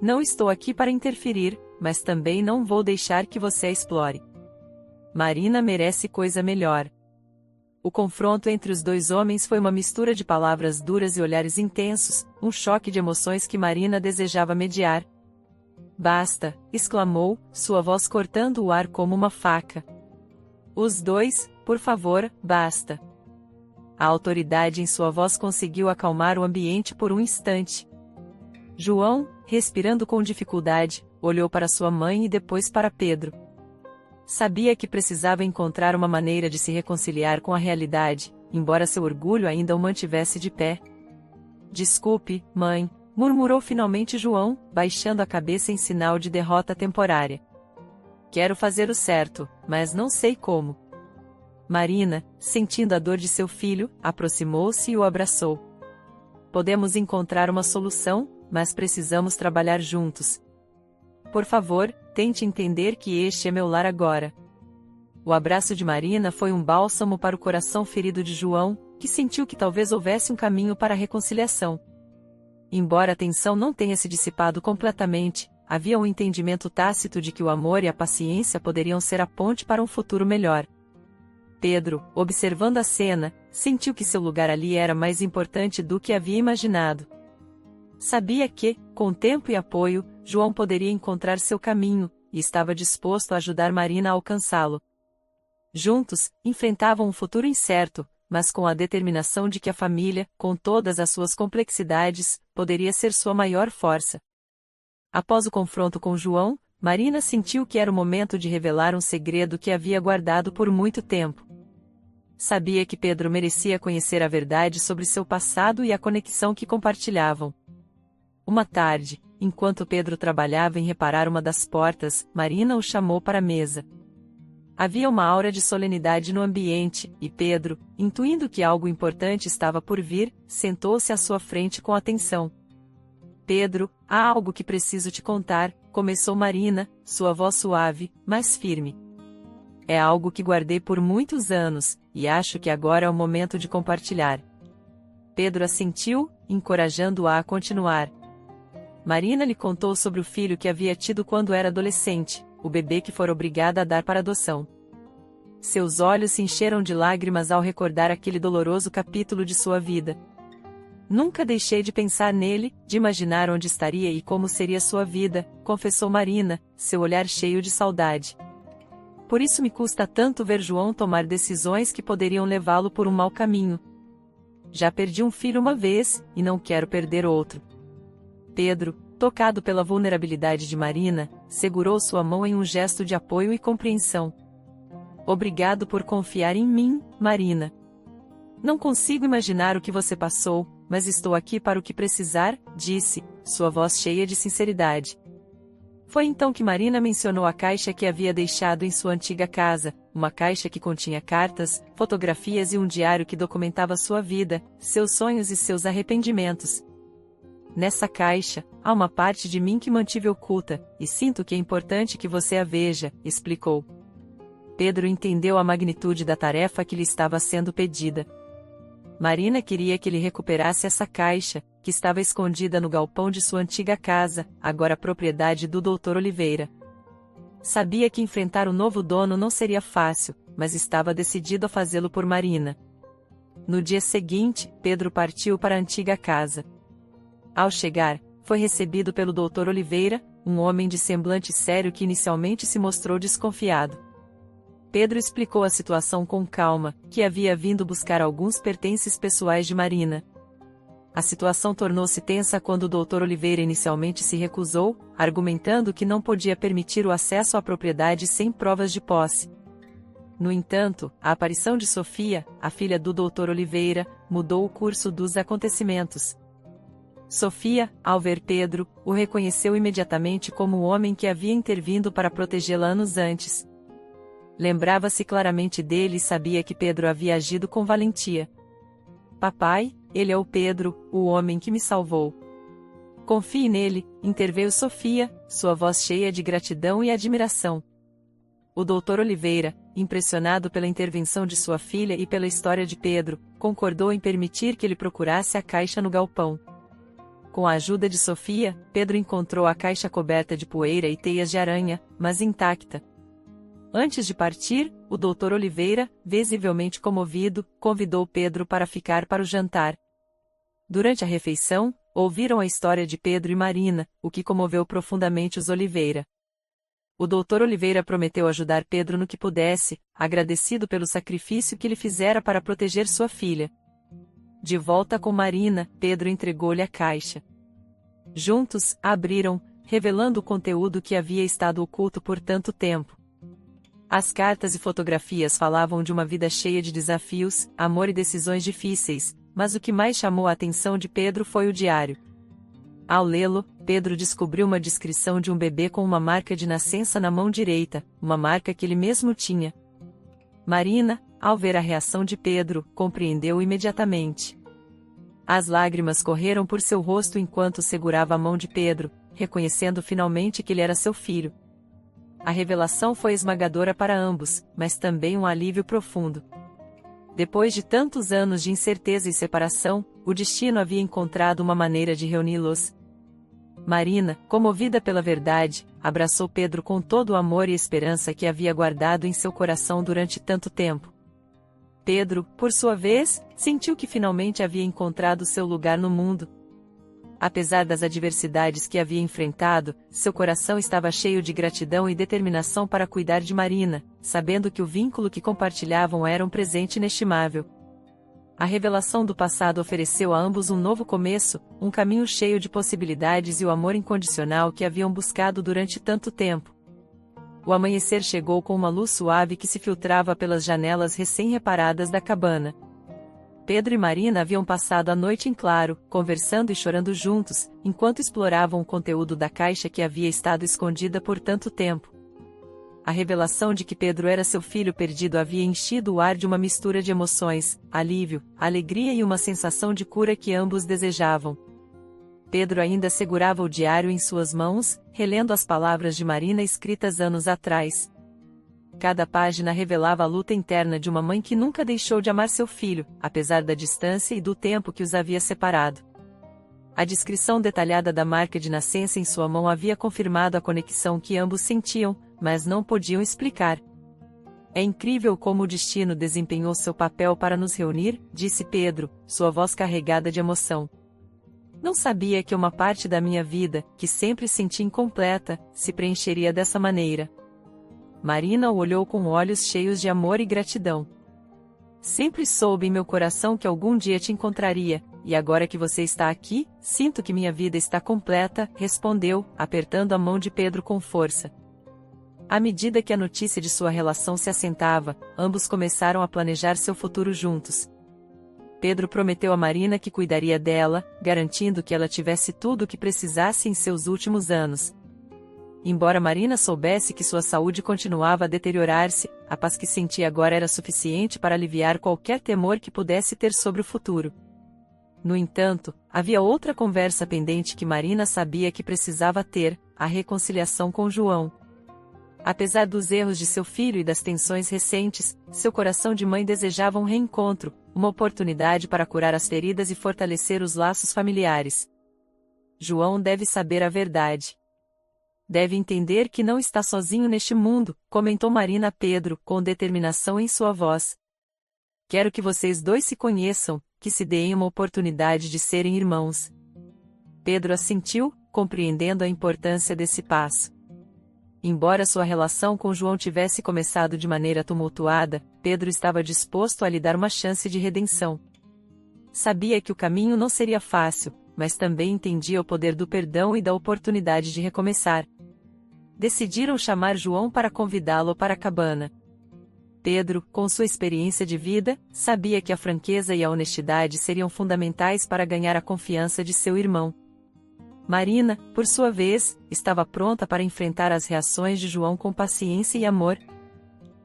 Não estou aqui para interferir, mas também não vou deixar que você a explore. Marina merece coisa melhor. O confronto entre os dois homens foi uma mistura de palavras duras e olhares intensos, um choque de emoções que Marina desejava mediar. Basta, exclamou, sua voz cortando o ar como uma faca. Os dois, por favor, basta. A autoridade em sua voz conseguiu acalmar o ambiente por um instante. João, respirando com dificuldade, olhou para sua mãe e depois para Pedro. Sabia que precisava encontrar uma maneira de se reconciliar com a realidade, embora seu orgulho ainda o mantivesse de pé. Desculpe, mãe, murmurou finalmente João, baixando a cabeça em sinal de derrota temporária. Quero fazer o certo, mas não sei como. Marina, sentindo a dor de seu filho, aproximou-se e o abraçou. Podemos encontrar uma solução, mas precisamos trabalhar juntos. Por favor, tente entender que este é meu lar agora. O abraço de Marina foi um bálsamo para o coração ferido de João, que sentiu que talvez houvesse um caminho para a reconciliação. Embora a tensão não tenha se dissipado completamente, havia um entendimento tácito de que o amor e a paciência poderiam ser a ponte para um futuro melhor. Pedro, observando a cena, sentiu que seu lugar ali era mais importante do que havia imaginado. Sabia que, com tempo e apoio, João poderia encontrar seu caminho, e estava disposto a ajudar Marina a alcançá-lo. Juntos, enfrentavam um futuro incerto, mas com a determinação de que a família, com todas as suas complexidades, poderia ser sua maior força. Após o confronto com João, Marina sentiu que era o momento de revelar um segredo que havia guardado por muito tempo. Sabia que Pedro merecia conhecer a verdade sobre seu passado e a conexão que compartilhavam. Uma tarde, enquanto Pedro trabalhava em reparar uma das portas, Marina o chamou para a mesa. Havia uma aura de solenidade no ambiente, e Pedro, intuindo que algo importante estava por vir, sentou-se à sua frente com atenção. Pedro, há algo que preciso te contar, começou Marina, sua voz suave, mas firme. É algo que guardei por muitos anos, e acho que agora é o momento de compartilhar. Pedro assentiu, encorajando-a a continuar. Marina lhe contou sobre o filho que havia tido quando era adolescente, o bebê que fora obrigada a dar para adoção. Seus olhos se encheram de lágrimas ao recordar aquele doloroso capítulo de sua vida. Nunca deixei de pensar nele, de imaginar onde estaria e como seria sua vida, confessou Marina, seu olhar cheio de saudade. Por isso me custa tanto ver João tomar decisões que poderiam levá-lo por um mau caminho. Já perdi um filho uma vez, e não quero perder outro. Pedro, tocado pela vulnerabilidade de Marina, segurou sua mão em um gesto de apoio e compreensão. Obrigado por confiar em mim, Marina. Não consigo imaginar o que você passou, mas estou aqui para o que precisar, disse, sua voz cheia de sinceridade. Foi então que Marina mencionou a caixa que havia deixado em sua antiga casa, uma caixa que continha cartas, fotografias e um diário que documentava sua vida, seus sonhos e seus arrependimentos. Nessa caixa, há uma parte de mim que mantive oculta, e sinto que é importante que você a veja, explicou. Pedro entendeu a magnitude da tarefa que lhe estava sendo pedida. Marina queria que ele recuperasse essa caixa, que estava escondida no galpão de sua antiga casa, agora propriedade do Dr. Oliveira. Sabia que enfrentar o novo dono não seria fácil, mas estava decidido a fazê-lo por Marina. No dia seguinte, Pedro partiu para a antiga casa. Ao chegar, foi recebido pelo Dr. Oliveira, um homem de semblante sério que inicialmente se mostrou desconfiado. Pedro explicou a situação com calma, que havia vindo buscar alguns pertences pessoais de Marina. A situação tornou-se tensa quando o Dr. Oliveira inicialmente se recusou, argumentando que não podia permitir o acesso à propriedade sem provas de posse. No entanto, a aparição de Sofia, a filha do Dr. Oliveira, mudou o curso dos acontecimentos. Sofia, ao ver Pedro, o reconheceu imediatamente como o homem que havia intervindo para protegê-la anos antes. Lembrava-se claramente dele e sabia que Pedro havia agido com valentia. Papai, ele é o Pedro, o homem que me salvou. Confie nele, interveio Sofia, sua voz cheia de gratidão e admiração. O Dr. Oliveira, impressionado pela intervenção de sua filha e pela história de Pedro, concordou em permitir que ele procurasse a caixa no galpão. Com a ajuda de Sofia, Pedro encontrou a caixa coberta de poeira e teias de aranha, mas intacta. Antes de partir, o Dr. Oliveira, visivelmente comovido, convidou Pedro para ficar para o jantar. Durante a refeição, ouviram a história de Pedro e Marina, o que comoveu profundamente os Oliveira. O Dr. Oliveira prometeu ajudar Pedro no que pudesse, agradecido pelo sacrifício que ele fizera para proteger sua filha. De volta com Marina, Pedro entregou-lhe a caixa. Juntos, a abriram, revelando o conteúdo que havia estado oculto por tanto tempo. As cartas e fotografias falavam de uma vida cheia de desafios, amor e decisões difíceis, mas o que mais chamou a atenção de Pedro foi o diário. Ao lê-lo, Pedro descobriu uma descrição de um bebê com uma marca de nascença na mão direita, uma marca que ele mesmo tinha. Marina, ao ver a reação de Pedro, compreendeu imediatamente. As lágrimas correram por seu rosto enquanto segurava a mão de Pedro, reconhecendo finalmente que ele era seu filho. A revelação foi esmagadora para ambos, mas também um alívio profundo. Depois de tantos anos de incerteza e separação, o destino havia encontrado uma maneira de reuni-los. Marina, comovida pela verdade, abraçou Pedro com todo o amor e esperança que havia guardado em seu coração durante tanto tempo. Pedro, por sua vez, sentiu que finalmente havia encontrado seu lugar no mundo. Apesar das adversidades que havia enfrentado, seu coração estava cheio de gratidão e determinação para cuidar de Marina, sabendo que o vínculo que compartilhavam era um presente inestimável. A revelação do passado ofereceu a ambos um novo começo, um caminho cheio de possibilidades e o amor incondicional que haviam buscado durante tanto tempo. O amanhecer chegou com uma luz suave que se filtrava pelas janelas recém-reparadas da cabana. Pedro e Marina haviam passado a noite em claro, conversando e chorando juntos, enquanto exploravam o conteúdo da caixa que havia estado escondida por tanto tempo. A revelação de que Pedro era seu filho perdido havia enchido o ar de uma mistura de emoções, alívio, alegria e uma sensação de cura que ambos desejavam. Pedro ainda segurava o diário em suas mãos, relendo as palavras de Marina escritas anos atrás. Cada página revelava a luta interna de uma mãe que nunca deixou de amar seu filho, apesar da distância e do tempo que os havia separado. A descrição detalhada da marca de nascença em sua mão havia confirmado a conexão que ambos sentiam, mas não podiam explicar. É incrível como o destino desempenhou seu papel para nos reunir, disse Pedro, sua voz carregada de emoção. Não sabia que uma parte da minha vida, que sempre senti incompleta, se preencheria dessa maneira. Marina o olhou com olhos cheios de amor e gratidão. Sempre soube em meu coração que algum dia te encontraria, e agora que você está aqui, sinto que minha vida está completa, respondeu, apertando a mão de Pedro com força. À medida que a notícia de sua relação se assentava, ambos começaram a planejar seu futuro juntos. Pedro prometeu a Marina que cuidaria dela, garantindo que ela tivesse tudo o que precisasse em seus últimos anos. Embora Marina soubesse que sua saúde continuava a deteriorar-se, a paz que sentia agora era suficiente para aliviar qualquer temor que pudesse ter sobre o futuro. No entanto, havia outra conversa pendente que Marina sabia que precisava ter, a reconciliação com João. Apesar dos erros de seu filho e das tensões recentes, seu coração de mãe desejava um reencontro, uma oportunidade para curar as feridas e fortalecer os laços familiares. João deve saber a verdade. Deve entender que não está sozinho neste mundo, comentou Marina a Pedro, com determinação em sua voz. Quero que vocês dois se conheçam, que se deem uma oportunidade de serem irmãos. Pedro assentiu, compreendendo a importância desse passo. Embora sua relação com João tivesse começado de maneira tumultuada, Pedro estava disposto a lhe dar uma chance de redenção. Sabia que o caminho não seria fácil, mas também entendia o poder do perdão e da oportunidade de recomeçar. Decidiram chamar João para convidá-lo para a cabana. Pedro, com sua experiência de vida, sabia que a franqueza e a honestidade seriam fundamentais para ganhar a confiança de seu irmão. Marina, por sua vez, estava pronta para enfrentar as reações de João com paciência e amor.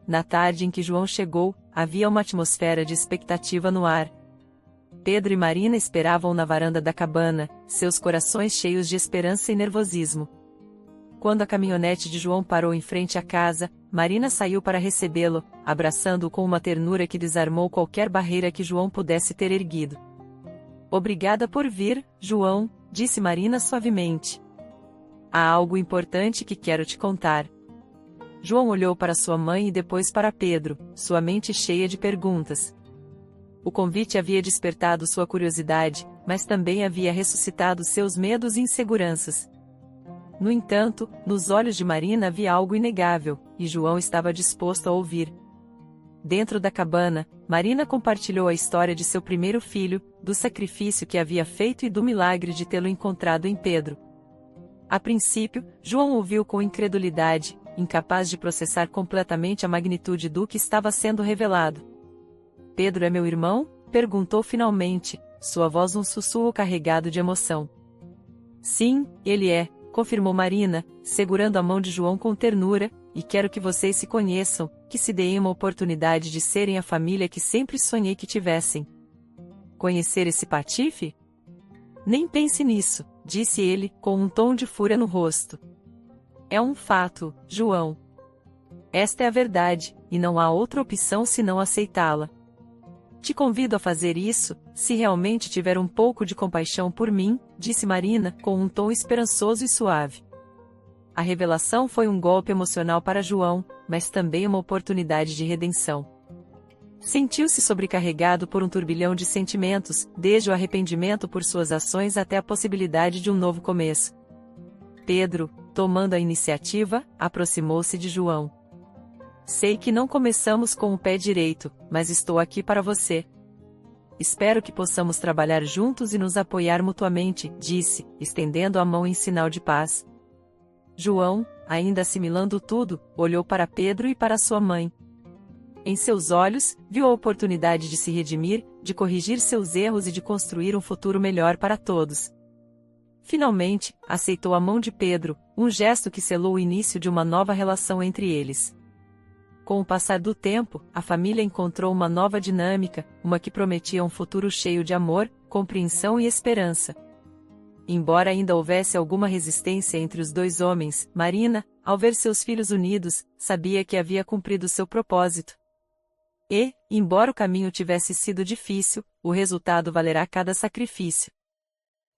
Na tarde em que João chegou, havia uma atmosfera de expectativa no ar. Pedro e Marina esperavam na varanda da cabana, seus corações cheios de esperança e nervosismo. Quando a caminhonete de João parou em frente à casa, Marina saiu para recebê-lo, abraçando-o com uma ternura que desarmou qualquer barreira que João pudesse ter erguido. Obrigada por vir, João, disse Marina suavemente. Há algo importante que quero te contar. João olhou para sua mãe e depois para Pedro, sua mente cheia de perguntas. O convite havia despertado sua curiosidade, mas também havia ressuscitado seus medos e inseguranças. No entanto, nos olhos de Marina havia algo inegável, e João estava disposto a ouvir. Dentro da cabana, Marina compartilhou a história de seu primeiro filho, do sacrifício que havia feito e do milagre de tê-lo encontrado em Pedro. A princípio, João ouviu com incredulidade, incapaz de processar completamente a magnitude do que estava sendo revelado. Pedro é meu irmão? Perguntou finalmente, sua voz um sussurro carregado de emoção. Sim, ele é, confirmou Marina, segurando a mão de João com ternura, e quero que vocês se conheçam, que se deem uma oportunidade de serem a família que sempre sonhei que tivessem. Conhecer esse patife? Nem pense nisso, disse ele, com um tom de fúria no rosto. É um fato, João. Esta é a verdade, e não há outra opção senão aceitá-la. Te convido a fazer isso, se realmente tiver um pouco de compaixão por mim, disse Marina, com um tom esperançoso e suave. A revelação foi um golpe emocional para João, mas também uma oportunidade de redenção. Sentiu-se sobrecarregado por um turbilhão de sentimentos, desde o arrependimento por suas ações até a possibilidade de um novo começo. Pedro, tomando a iniciativa, aproximou-se de João. Sei que não começamos com o pé direito, mas estou aqui para você. Espero que possamos trabalhar juntos e nos apoiar mutuamente, disse, estendendo a mão em sinal de paz. João, ainda assimilando tudo, olhou para Pedro e para sua mãe. Em seus olhos, viu a oportunidade de se redimir, de corrigir seus erros e de construir um futuro melhor para todos. Finalmente, aceitou a mão de Pedro, um gesto que selou o início de uma nova relação entre eles. Com o passar do tempo, a família encontrou uma nova dinâmica, uma que prometia um futuro cheio de amor, compreensão e esperança. Embora ainda houvesse alguma resistência entre os dois homens, Marina, ao ver seus filhos unidos, sabia que havia cumprido seu propósito. E, embora o caminho tivesse sido difícil, o resultado valerá cada sacrifício.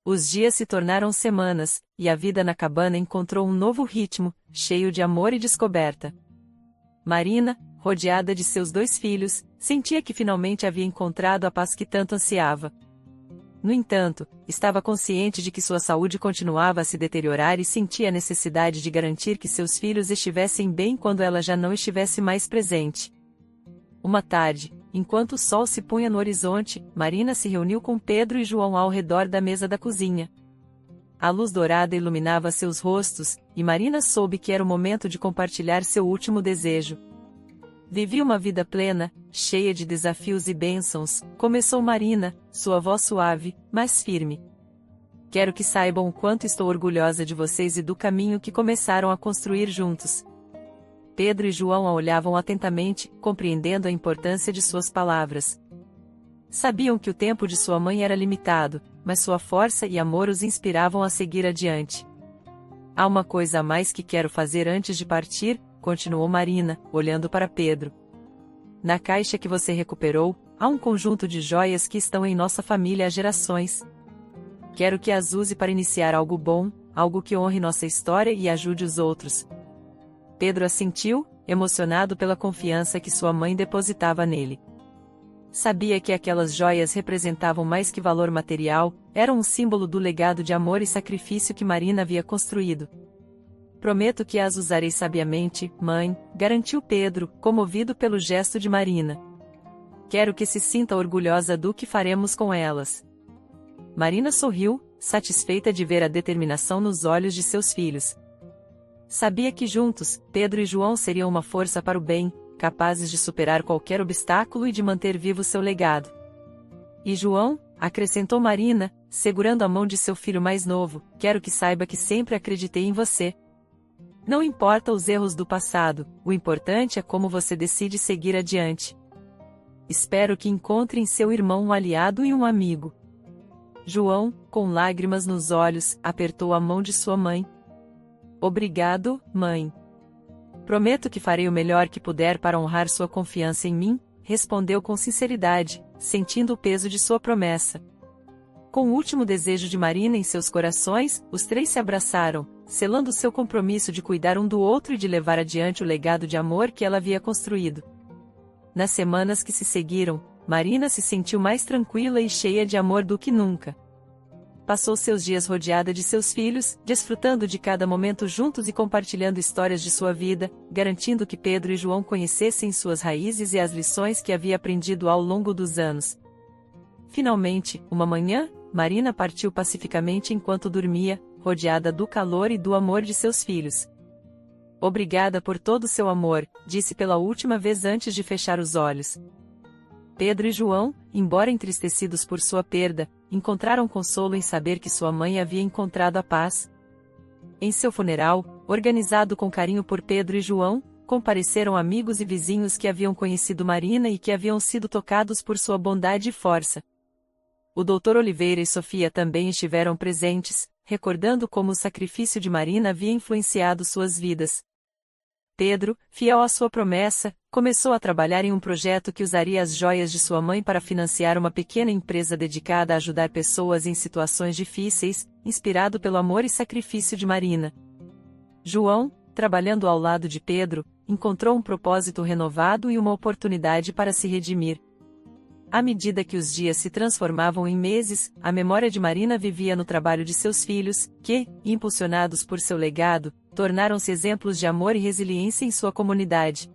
Os dias se tornaram semanas, e a vida na cabana encontrou um novo ritmo, cheio de amor e descoberta. Marina, rodeada de seus dois filhos, sentia que finalmente havia encontrado a paz que tanto ansiava. No entanto, estava consciente de que sua saúde continuava a se deteriorar e sentia a necessidade de garantir que seus filhos estivessem bem quando ela já não estivesse mais presente. Uma tarde, enquanto o sol se punha no horizonte, Marina se reuniu com Pedro e João ao redor da mesa da cozinha. A luz dourada iluminava seus rostos, e Marina soube que era o momento de compartilhar seu último desejo. Vivi uma vida plena, cheia de desafios e bênçãos, começou Marina, sua voz suave, mas firme. Quero que saibam o quanto estou orgulhosa de vocês e do caminho que começaram a construir juntos. Pedro e João a olhavam atentamente, compreendendo a importância de suas palavras. Sabiam que o tempo de sua mãe era limitado, mas sua força e amor os inspiravam a seguir adiante. Há uma coisa a mais que quero fazer antes de partir, continuou Marina, olhando para Pedro. Na caixa que você recuperou, há um conjunto de joias que estão em nossa família há gerações. Quero que as use para iniciar algo bom, algo que honre nossa história e ajude os outros. Pedro assentiu, emocionado pela confiança que sua mãe depositava nele. Sabia que aquelas joias representavam mais que valor material, eram um símbolo do legado de amor e sacrifício que Marina havia construído. Prometo que as usarei sabiamente, mãe, garantiu Pedro, comovido pelo gesto de Marina. Quero que se sinta orgulhosa do que faremos com elas. Marina sorriu, satisfeita de ver a determinação nos olhos de seus filhos. Sabia que juntos, Pedro e João seriam uma força para o bem, capazes de superar qualquer obstáculo e de manter vivo seu legado. E João, acrescentou Marina, segurando a mão de seu filho mais novo, quero que saiba que sempre acreditei em você. Não importa os erros do passado, o importante é como você decide seguir adiante. Espero que encontre em seu irmão um aliado e um amigo. João, com lágrimas nos olhos, apertou a mão de sua mãe. Obrigado, mãe. Prometo que farei o melhor que puder para honrar sua confiança em mim, respondeu com sinceridade, sentindo o peso de sua promessa. Com o último desejo de Marina em seus corações, os três se abraçaram, selando seu compromisso de cuidar um do outro e de levar adiante o legado de amor que ela havia construído. Nas semanas que se seguiram, Marina se sentiu mais tranquila e cheia de amor do que nunca. Passou seus dias rodeada de seus filhos, desfrutando de cada momento juntos e compartilhando histórias de sua vida, garantindo que Pedro e João conhecessem suas raízes e as lições que havia aprendido ao longo dos anos. Finalmente, uma manhã, Marina partiu pacificamente enquanto dormia, rodeada do calor e do amor de seus filhos. Obrigada por todo o seu amor, disse pela última vez antes de fechar os olhos. Pedro e João, embora entristecidos por sua perda, encontraram consolo em saber que sua mãe havia encontrado a paz. Em seu funeral, organizado com carinho por Pedro e João, compareceram amigos e vizinhos que haviam conhecido Marina e que haviam sido tocados por sua bondade e força. O Dr. Oliveira e Sofia também estiveram presentes, recordando como o sacrifício de Marina havia influenciado suas vidas. Pedro, fiel à sua promessa, começou a trabalhar em um projeto que usaria as joias de sua mãe para financiar uma pequena empresa dedicada a ajudar pessoas em situações difíceis, inspirado pelo amor e sacrifício de Marina. João, trabalhando ao lado de Pedro, encontrou um propósito renovado e uma oportunidade para se redimir. À medida que os dias se transformavam em meses, a memória de Marina vivia no trabalho de seus filhos, que, impulsionados por seu legado, tornaram-se exemplos de amor e resiliência em sua comunidade.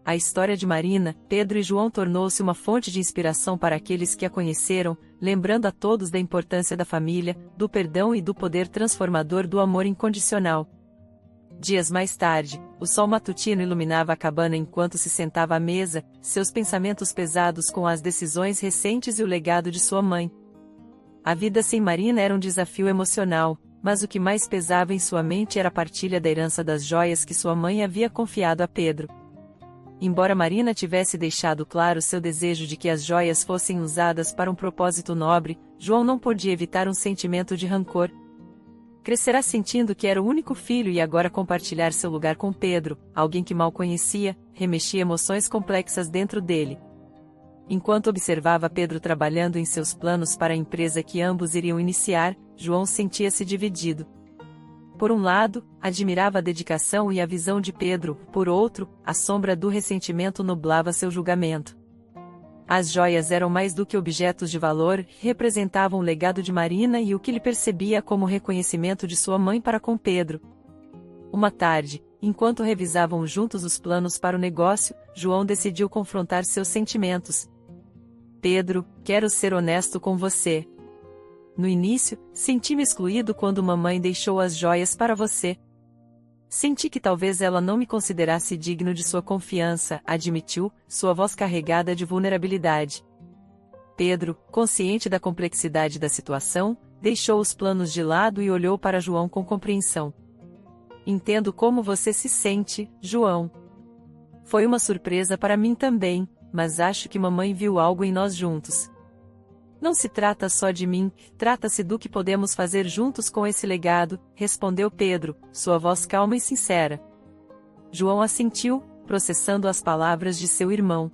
A história de Marina, Pedro e João tornou-se uma fonte de inspiração para aqueles que a conheceram, lembrando a todos da importância da família, do perdão e do poder transformador do amor incondicional. Dias mais tarde, o sol matutino iluminava a cabana enquanto se sentava à mesa, seus pensamentos pesados com as decisões recentes e o legado de sua mãe. A vida sem Marina era um desafio emocional, mas o que mais pesava em sua mente era a partilha da herança das joias que sua mãe havia confiado a Pedro. Embora Marina tivesse deixado claro seu desejo de que as joias fossem usadas para um propósito nobre, João não podia evitar um sentimento de rancor. Crescerá sentindo que era o único filho e agora compartilhar seu lugar com Pedro, alguém que mal conhecia, remexia emoções complexas dentro dele. Enquanto observava Pedro trabalhando em seus planos para a empresa que ambos iriam iniciar, João sentia-se dividido. Por um lado, admirava a dedicação e a visão de Pedro, por outro, a sombra do ressentimento nublava seu julgamento. As joias eram mais do que objetos de valor, representavam o legado de Marina e o que ele percebia como reconhecimento de sua mãe para com Pedro. Uma tarde, enquanto revisavam juntos os planos para o negócio, João decidiu confrontar seus sentimentos. Pedro, quero ser honesto com você. No início, senti-me excluído quando mamãe deixou as joias para você. Senti que talvez ela não me considerasse digno de sua confiança, admitiu, sua voz carregada de vulnerabilidade. Pedro, consciente da complexidade da situação, deixou os planos de lado e olhou para João com compreensão. Entendo como você se sente, João. Foi uma surpresa para mim também, mas acho que mamãe viu algo em nós juntos. Não se trata só de mim, trata-se do que podemos fazer juntos com esse legado, respondeu Pedro, sua voz calma e sincera. João assentiu, processando as palavras de seu irmão.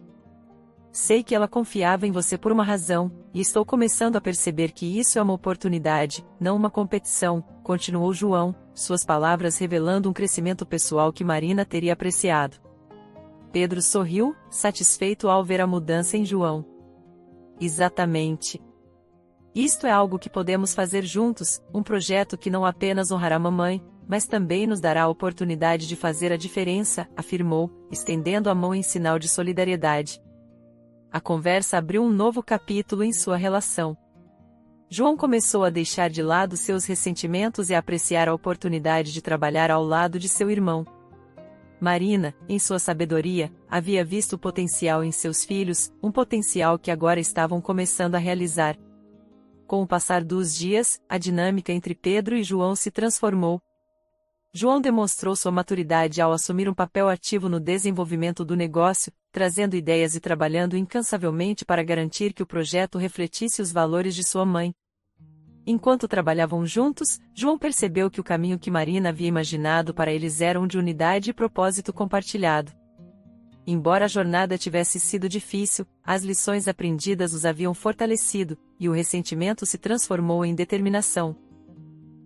Sei que ela confiava em você por uma razão, e estou começando a perceber que isso é uma oportunidade, não uma competição, continuou João, suas palavras revelando um crescimento pessoal que Marina teria apreciado. Pedro sorriu, satisfeito ao ver a mudança em João. Exatamente. Isto é algo que podemos fazer juntos, um projeto que não apenas honrará mamãe, mas também nos dará a oportunidade de fazer a diferença, afirmou, estendendo a mão em sinal de solidariedade. A conversa abriu um novo capítulo em sua relação. João começou a deixar de lado seus ressentimentos e a apreciar a oportunidade de trabalhar ao lado de seu irmão. Marina, em sua sabedoria, havia visto o potencial em seus filhos, um potencial que agora estavam começando a realizar. Com o passar dos dias, a dinâmica entre Pedro e João se transformou. João demonstrou sua maturidade ao assumir um papel ativo no desenvolvimento do negócio, trazendo ideias e trabalhando incansavelmente para garantir que o projeto refletisse os valores de sua mãe. Enquanto trabalhavam juntos, João percebeu que o caminho que Marina havia imaginado para eles era um de unidade e propósito compartilhado. Embora a jornada tivesse sido difícil, as lições aprendidas os haviam fortalecido, e o ressentimento se transformou em determinação.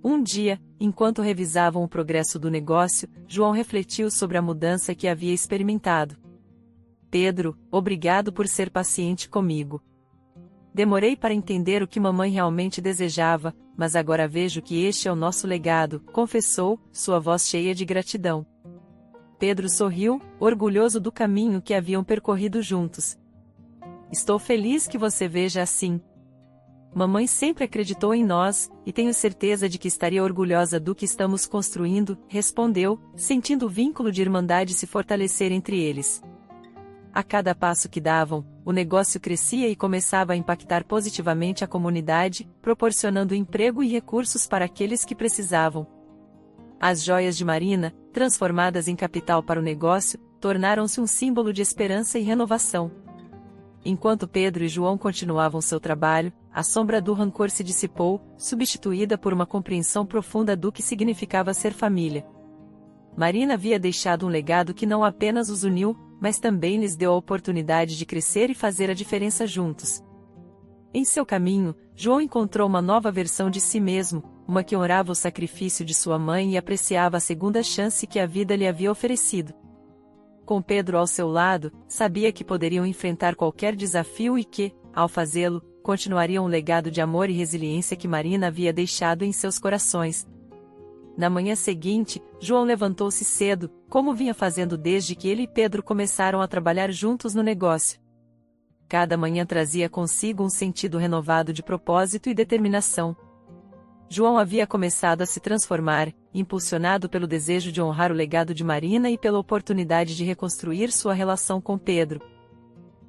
Um dia, enquanto revisavam o progresso do negócio, João refletiu sobre a mudança que havia experimentado. Pedro, obrigado por ser paciente comigo. Demorei para entender o que mamãe realmente desejava, mas agora vejo que este é o nosso legado, confessou, sua voz cheia de gratidão. Pedro sorriu, orgulhoso do caminho que haviam percorrido juntos. Estou feliz que você veja assim. Mamãe sempre acreditou em nós, e tenho certeza de que estaria orgulhosa do que estamos construindo, respondeu, sentindo o vínculo de irmandade se fortalecer entre eles. A cada passo que davam, o negócio crescia e começava a impactar positivamente a comunidade, proporcionando emprego e recursos para aqueles que precisavam. As joias de Marina, transformadas em capital para o negócio, tornaram-se um símbolo de esperança e renovação. Enquanto Pedro e João continuavam seu trabalho, a sombra do rancor se dissipou, substituída por uma compreensão profunda do que significava ser família. Marina havia deixado um legado que não apenas os uniu, mas também lhes deu a oportunidade de crescer e fazer a diferença juntos. Em seu caminho, João encontrou uma nova versão de si mesmo, uma que honrava o sacrifício de sua mãe e apreciava a segunda chance que a vida lhe havia oferecido. Com Pedro ao seu lado, sabia que poderiam enfrentar qualquer desafio e que, ao fazê-lo, continuariam o legado de amor e resiliência que Marina havia deixado em seus corações. Na manhã seguinte, João levantou-se cedo, como vinha fazendo desde que ele e Pedro começaram a trabalhar juntos no negócio. Cada manhã trazia consigo um sentido renovado de propósito e determinação. João havia começado a se transformar, impulsionado pelo desejo de honrar o legado de Marina e pela oportunidade de reconstruir sua relação com Pedro.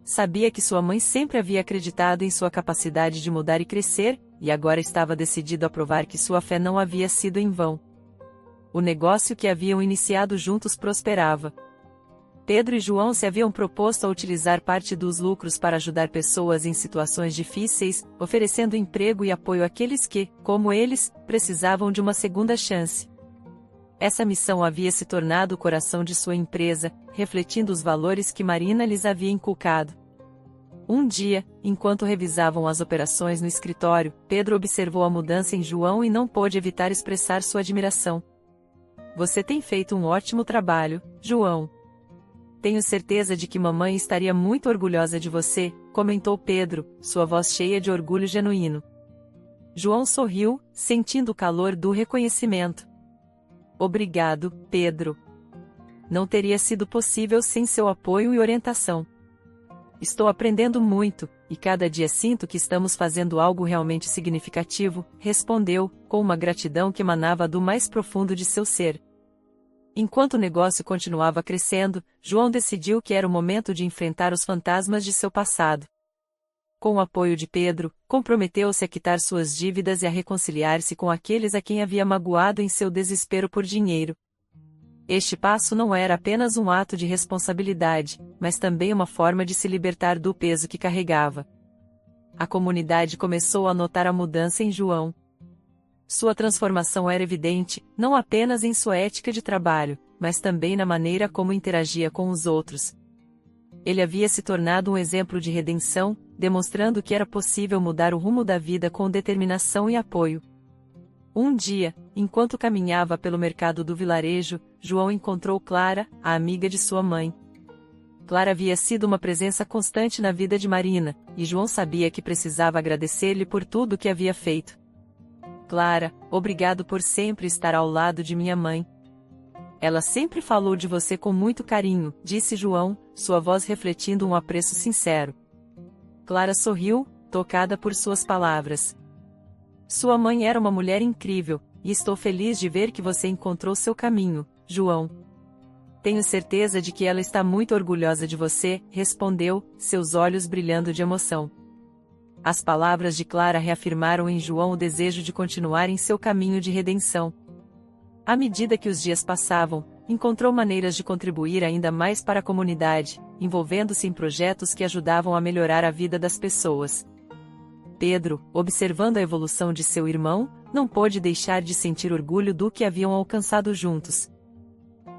Sabia que sua mãe sempre havia acreditado em sua capacidade de mudar e crescer, e agora estava decidido a provar que sua fé não havia sido em vão. O negócio que haviam iniciado juntos prosperava. Pedro e João se haviam proposto a utilizar parte dos lucros para ajudar pessoas em situações difíceis, oferecendo emprego e apoio àqueles que, como eles, precisavam de uma segunda chance. Essa missão havia se tornado o coração de sua empresa, refletindo os valores que Marina lhes havia inculcado. Um dia, enquanto revisavam as operações no escritório, Pedro observou a mudança em João e não pôde evitar expressar sua admiração. Você tem feito um ótimo trabalho, João. Tenho certeza de que mamãe estaria muito orgulhosa de você, comentou Pedro, sua voz cheia de orgulho genuíno. João sorriu, sentindo o calor do reconhecimento. Obrigado, Pedro. Não teria sido possível sem seu apoio e orientação. Estou aprendendo muito, e cada dia sinto que estamos fazendo algo realmente significativo, respondeu, com uma gratidão que emanava do mais profundo de seu ser. Enquanto o negócio continuava crescendo, João decidiu que era o momento de enfrentar os fantasmas de seu passado. Com o apoio de Pedro, comprometeu-se a quitar suas dívidas e a reconciliar-se com aqueles a quem havia magoado em seu desespero por dinheiro. Este passo não era apenas um ato de responsabilidade, mas também uma forma de se libertar do peso que carregava. A comunidade começou a notar a mudança em João. Sua transformação era evidente, não apenas em sua ética de trabalho, mas também na maneira como interagia com os outros. Ele havia se tornado um exemplo de redenção, demonstrando que era possível mudar o rumo da vida com determinação e apoio. Um dia, enquanto caminhava pelo mercado do vilarejo, João encontrou Clara, a amiga de sua mãe. Clara havia sido uma presença constante na vida de Marina, e João sabia que precisava agradecer-lhe por tudo o que havia feito. Clara, obrigado por sempre estar ao lado de minha mãe. Ela sempre falou de você com muito carinho, disse João, sua voz refletindo um apreço sincero. Clara sorriu, tocada por suas palavras. Sua mãe era uma mulher incrível, e estou feliz de ver que você encontrou seu caminho, João. Tenho certeza de que ela está muito orgulhosa de você, respondeu, seus olhos brilhando de emoção. As palavras de Clara reafirmaram em João o desejo de continuar em seu caminho de redenção. À medida que os dias passavam, encontrou maneiras de contribuir ainda mais para a comunidade, envolvendo-se em projetos que ajudavam a melhorar a vida das pessoas. Pedro, observando a evolução de seu irmão, não pôde deixar de sentir orgulho do que haviam alcançado juntos.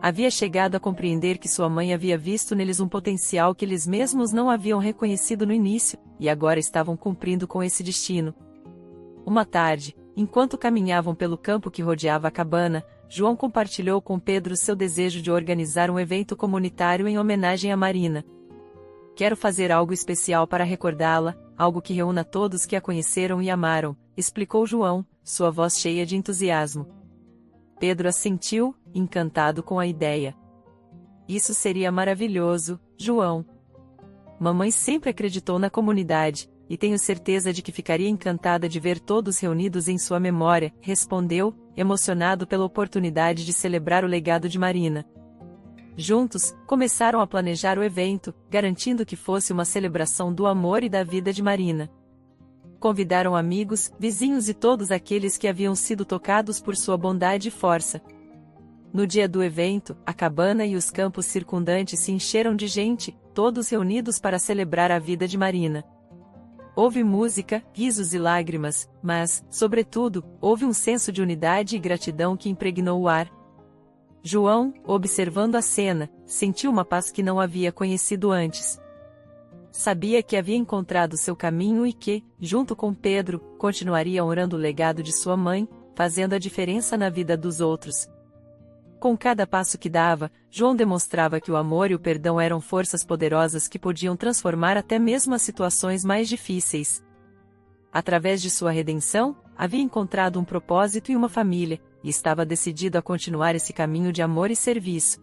Havia chegado a compreender que sua mãe havia visto neles um potencial que eles mesmos não haviam reconhecido no início, e agora estavam cumprindo com esse destino. Uma tarde, enquanto caminhavam pelo campo que rodeava a cabana, João compartilhou com Pedro seu desejo de organizar um evento comunitário em homenagem a Marina. Quero fazer algo especial para recordá-la, algo que reúna todos que a conheceram e amaram, explicou João, sua voz cheia de entusiasmo. Pedro assentiu, encantado com a ideia. Isso seria maravilhoso, João. Mamãe sempre acreditou na comunidade, e tenho certeza de que ficaria encantada de ver todos reunidos em sua memória, respondeu, emocionado pela oportunidade de celebrar o legado de Marina. Juntos, começaram a planejar o evento, garantindo que fosse uma celebração do amor e da vida de Marina. Convidaram amigos, vizinhos e todos aqueles que haviam sido tocados por sua bondade e força. No dia do evento, a cabana e os campos circundantes se encheram de gente, todos reunidos para celebrar a vida de Marina. Houve música, risos e lágrimas, mas, sobretudo, houve um senso de unidade e gratidão que impregnou o ar. João, observando a cena, sentiu uma paz que não havia conhecido antes. Sabia que havia encontrado seu caminho e que, junto com Pedro, continuaria honrando o legado de sua mãe, fazendo a diferença na vida dos outros. Com cada passo que dava, João demonstrava que o amor e o perdão eram forças poderosas que podiam transformar até mesmo as situações mais difíceis. Através de sua redenção, havia encontrado um propósito e uma família, e estava decidido a continuar esse caminho de amor e serviço.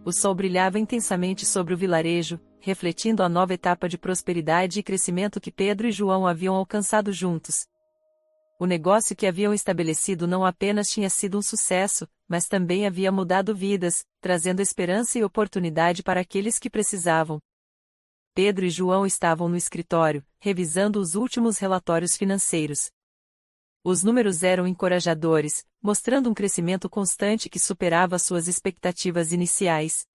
O sol brilhava intensamente sobre o vilarejo, refletindo a nova etapa de prosperidade e crescimento que Pedro e João haviam alcançado juntos. O negócio que haviam estabelecido não apenas tinha sido um sucesso, mas também havia mudado vidas, trazendo esperança e oportunidade para aqueles que precisavam. Pedro e João estavam no escritório, revisando os últimos relatórios financeiros. Os números eram encorajadores, mostrando um crescimento constante que superava suas expectativas iniciais.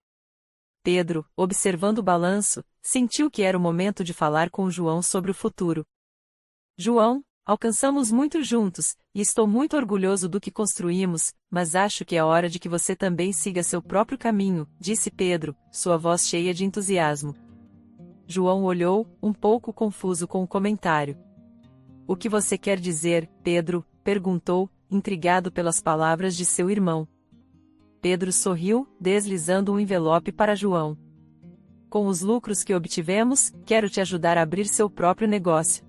Pedro, observando o balanço, sentiu que era o momento de falar com João sobre o futuro. João, alcançamos muito juntos, e estou muito orgulhoso do que construímos, mas acho que é hora de que você também siga seu próprio caminho, disse Pedro, sua voz cheia de entusiasmo. João olhou, um pouco confuso com o comentário. O que você quer dizer, Pedro? Perguntou, intrigado pelas palavras de seu irmão. Pedro sorriu, deslizando um envelope para João. Com os lucros que obtivemos, quero te ajudar a abrir seu próprio negócio.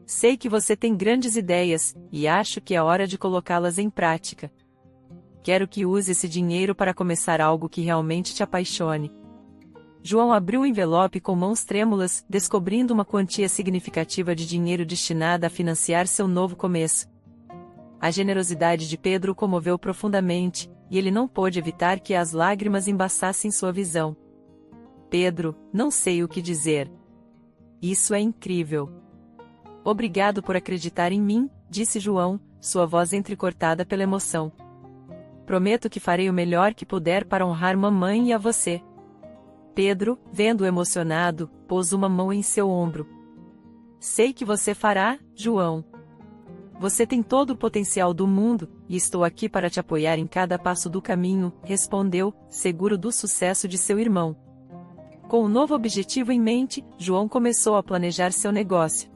Sei que você tem grandes ideias, e acho que é hora de colocá-las em prática. Quero que use esse dinheiro para começar algo que realmente te apaixone. João abriu o envelope com mãos trêmulas, descobrindo uma quantia significativa de dinheiro destinada a financiar seu novo começo. A generosidade de Pedro o comoveu profundamente, e ele não pôde evitar que as lágrimas embaçassem sua visão. Pedro, não sei o que dizer. Isso é incrível. Obrigado por acreditar em mim, disse João, sua voz entrecortada pela emoção. Prometo que farei o melhor que puder para honrar mamãe e a você. Pedro, vendo-o emocionado, pôs uma mão em seu ombro. Sei que você fará, João. Você tem todo o potencial do mundo, e estou aqui para te apoiar em cada passo do caminho, respondeu, seguro do sucesso de seu irmão. Com um novo objetivo em mente, João começou a planejar seu negócio.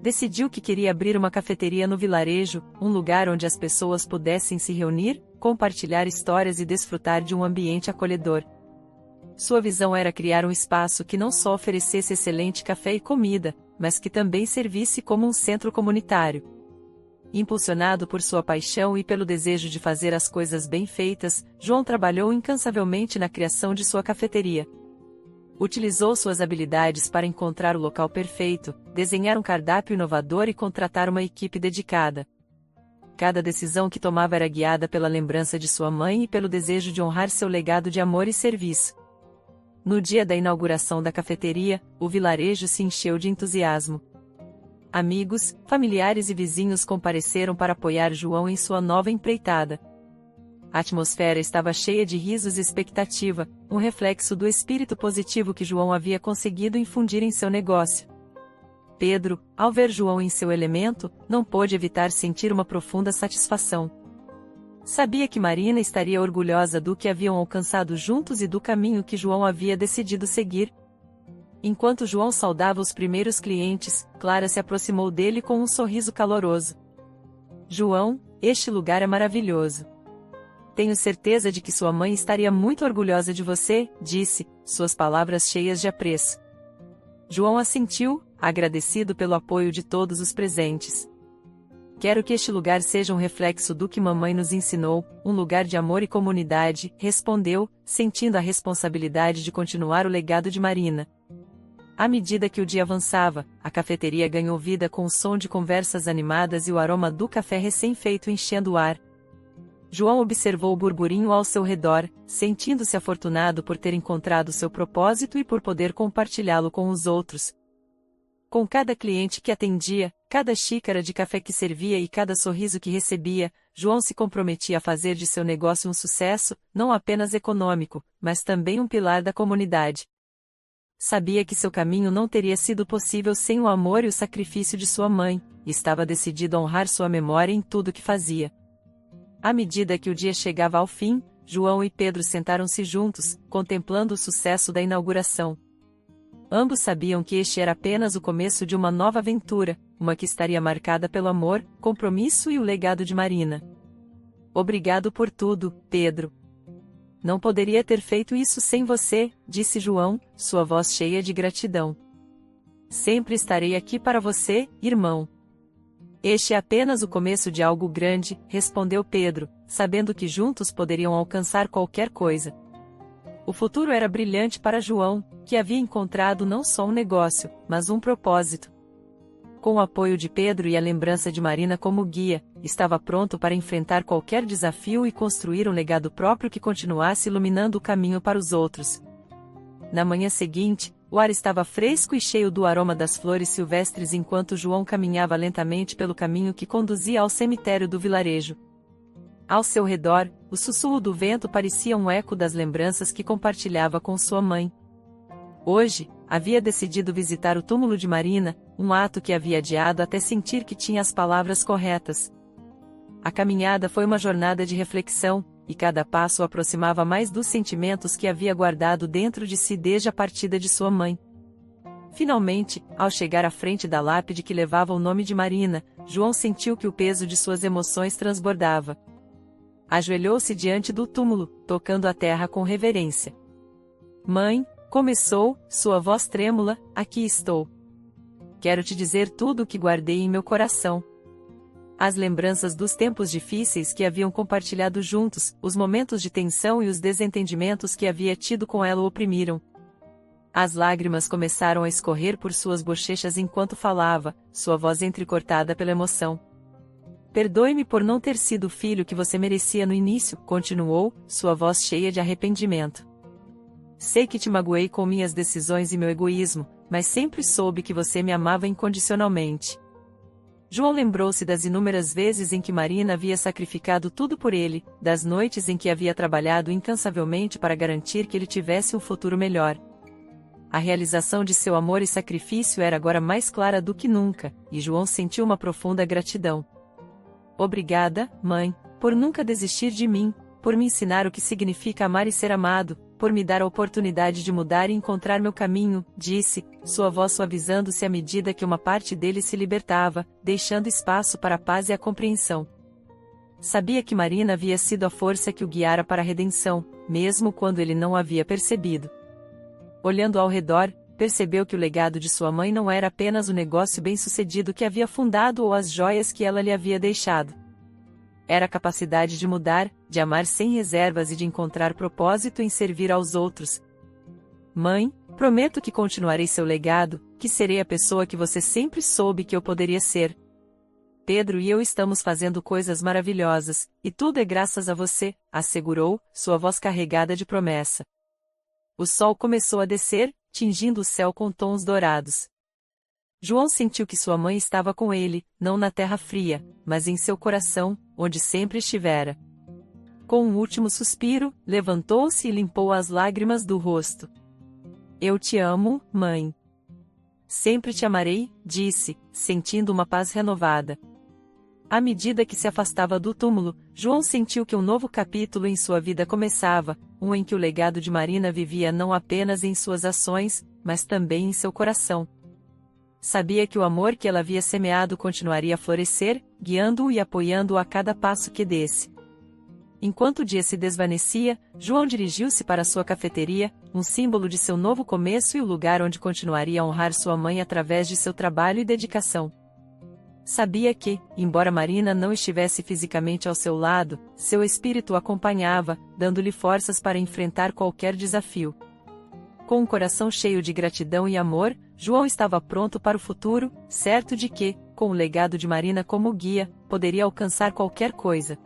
Decidiu que queria abrir uma cafeteria no vilarejo, um lugar onde as pessoas pudessem se reunir, compartilhar histórias e desfrutar de um ambiente acolhedor. Sua visão era criar um espaço que não só oferecesse excelente café e comida, mas que também servisse como um centro comunitário. Impulsionado por sua paixão e pelo desejo de fazer as coisas bem feitas, João trabalhou incansavelmente na criação de sua cafeteria. Utilizou suas habilidades para encontrar o local perfeito, desenhar um cardápio inovador e contratar uma equipe dedicada. Cada decisão que tomava era guiada pela lembrança de sua mãe e pelo desejo de honrar seu legado de amor e serviço. No dia da inauguração da cafeteria, o vilarejo se encheu de entusiasmo. Amigos, familiares e vizinhos compareceram para apoiar João em sua nova empreitada. A atmosfera estava cheia de risos e expectativa, um reflexo do espírito positivo que João havia conseguido infundir em seu negócio. Pedro, ao ver João em seu elemento, não pôde evitar sentir uma profunda satisfação. Sabia que Marina estaria orgulhosa do que haviam alcançado juntos e do caminho que João havia decidido seguir. Enquanto João saudava os primeiros clientes, Clara se aproximou dele com um sorriso caloroso. João, este lugar é maravilhoso. Tenho certeza de que sua mãe estaria muito orgulhosa de você, disse, suas palavras cheias de apreço. João assentiu, agradecido pelo apoio de todos os presentes. Quero que este lugar seja um reflexo do que mamãe nos ensinou, um lugar de amor e comunidade, respondeu, sentindo a responsabilidade de continuar o legado de Marina. À medida que o dia avançava, a cafeteria ganhou vida com o som de conversas animadas e o aroma do café recém-feito enchendo o ar. João observou o burburinho ao seu redor, sentindo-se afortunado por ter encontrado seu propósito e por poder compartilhá-lo com os outros. Com cada cliente que atendia, cada xícara de café que servia e cada sorriso que recebia, João se comprometia a fazer de seu negócio um sucesso, não apenas econômico, mas também um pilar da comunidade. Sabia que seu caminho não teria sido possível sem o amor e o sacrifício de sua mãe, e estava decidido a honrar sua memória em tudo o que fazia. À medida que o dia chegava ao fim, João e Pedro sentaram-se juntos, contemplando o sucesso da inauguração. Ambos sabiam que este era apenas o começo de uma nova aventura, uma que estaria marcada pelo amor, compromisso e o legado de Marina. Obrigado por tudo, Pedro. Não poderia ter feito isso sem você, disse João, sua voz cheia de gratidão. Sempre estarei aqui para você, irmão. Este é apenas o começo de algo grande, respondeu Pedro, sabendo que juntos poderiam alcançar qualquer coisa. O futuro era brilhante para João, que havia encontrado não só um negócio, mas um propósito. Com o apoio de Pedro e a lembrança de Marina como guia, estava pronto para enfrentar qualquer desafio e construir um legado próprio que continuasse iluminando o caminho para os outros. Na manhã seguinte, o ar estava fresco e cheio do aroma das flores silvestres enquanto João caminhava lentamente pelo caminho que conduzia ao cemitério do vilarejo. Ao seu redor, o sussurro do vento parecia um eco das lembranças que compartilhava com sua mãe. Hoje, havia decidido visitar o túmulo de Marina, um ato que havia adiado até sentir que tinha as palavras corretas. A caminhada foi uma jornada de reflexão, e cada passo o aproximava mais dos sentimentos que havia guardado dentro de si desde a partida de sua mãe. Finalmente, ao chegar à frente da lápide que levava o nome de Marina, João sentiu que o peso de suas emoções transbordava. Ajoelhou-se diante do túmulo, tocando a terra com reverência. Mãe, começou, sua voz trêmula, aqui estou. Quero te dizer tudo o que guardei em meu coração. As lembranças dos tempos difíceis que haviam compartilhado juntos, os momentos de tensão e os desentendimentos que havia tido com ela o oprimiram. As lágrimas começaram a escorrer por suas bochechas enquanto falava, sua voz entrecortada pela emoção. Perdoe-me por não ter sido o filho que você merecia no início, continuou, sua voz cheia de arrependimento. Sei que te magoei com minhas decisões e meu egoísmo, mas sempre soube que você me amava incondicionalmente. João lembrou-se das inúmeras vezes em que Marina havia sacrificado tudo por ele, das noites em que havia trabalhado incansavelmente para garantir que ele tivesse um futuro melhor. A realização de seu amor e sacrifício era agora mais clara do que nunca, e João sentiu uma profunda gratidão. Obrigada, mãe, por nunca desistir de mim, por me ensinar o que significa amar e ser amado, por me dar a oportunidade de mudar e encontrar meu caminho, disse, sua voz suavizando-se à medida que uma parte dele se libertava, deixando espaço para a paz e a compreensão. Sabia que Marina havia sido a força que o guiara para a redenção, mesmo quando ele não havia percebido. Olhando ao redor, percebeu que o legado de sua mãe não era apenas o negócio bem-sucedido que havia fundado ou as joias que ela lhe havia deixado. Era a capacidade de mudar, de amar sem reservas e de encontrar propósito em servir aos outros. Mãe, prometo que continuarei seu legado, que serei a pessoa que você sempre soube que eu poderia ser. Pedro e eu estamos fazendo coisas maravilhosas, e tudo é graças a você, assegurou, sua voz carregada de promessa. O sol começou a descer, tingindo o céu com tons dourados. João sentiu que sua mãe estava com ele, não na terra fria, mas em seu coração, onde sempre estivera. Com um último suspiro, levantou-se e limpou as lágrimas do rosto. Eu te amo, mãe. Sempre te amarei, disse, sentindo uma paz renovada. À medida que se afastava do túmulo, João sentiu que um novo capítulo em sua vida começava, um em que o legado de Marina vivia não apenas em suas ações, mas também em seu coração. Sabia que o amor que ela havia semeado continuaria a florescer, guiando-o e apoiando-o a cada passo que desse. Enquanto o dia se desvanecia, João dirigiu-se para sua cafeteria, um símbolo de seu novo começo e o lugar onde continuaria a honrar sua mãe através de seu trabalho e dedicação. Sabia que, embora Marina não estivesse fisicamente ao seu lado, seu espírito o acompanhava, dando-lhe forças para enfrentar qualquer desafio. Com um coração cheio de gratidão e amor, João estava pronto para o futuro, certo de que, com o legado de Marina como guia, poderia alcançar qualquer coisa.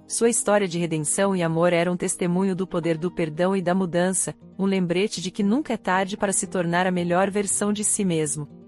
Sua história de redenção e amor era um testemunho do poder do perdão e da mudança, um lembrete de que nunca é tarde para se tornar a melhor versão de si mesmo.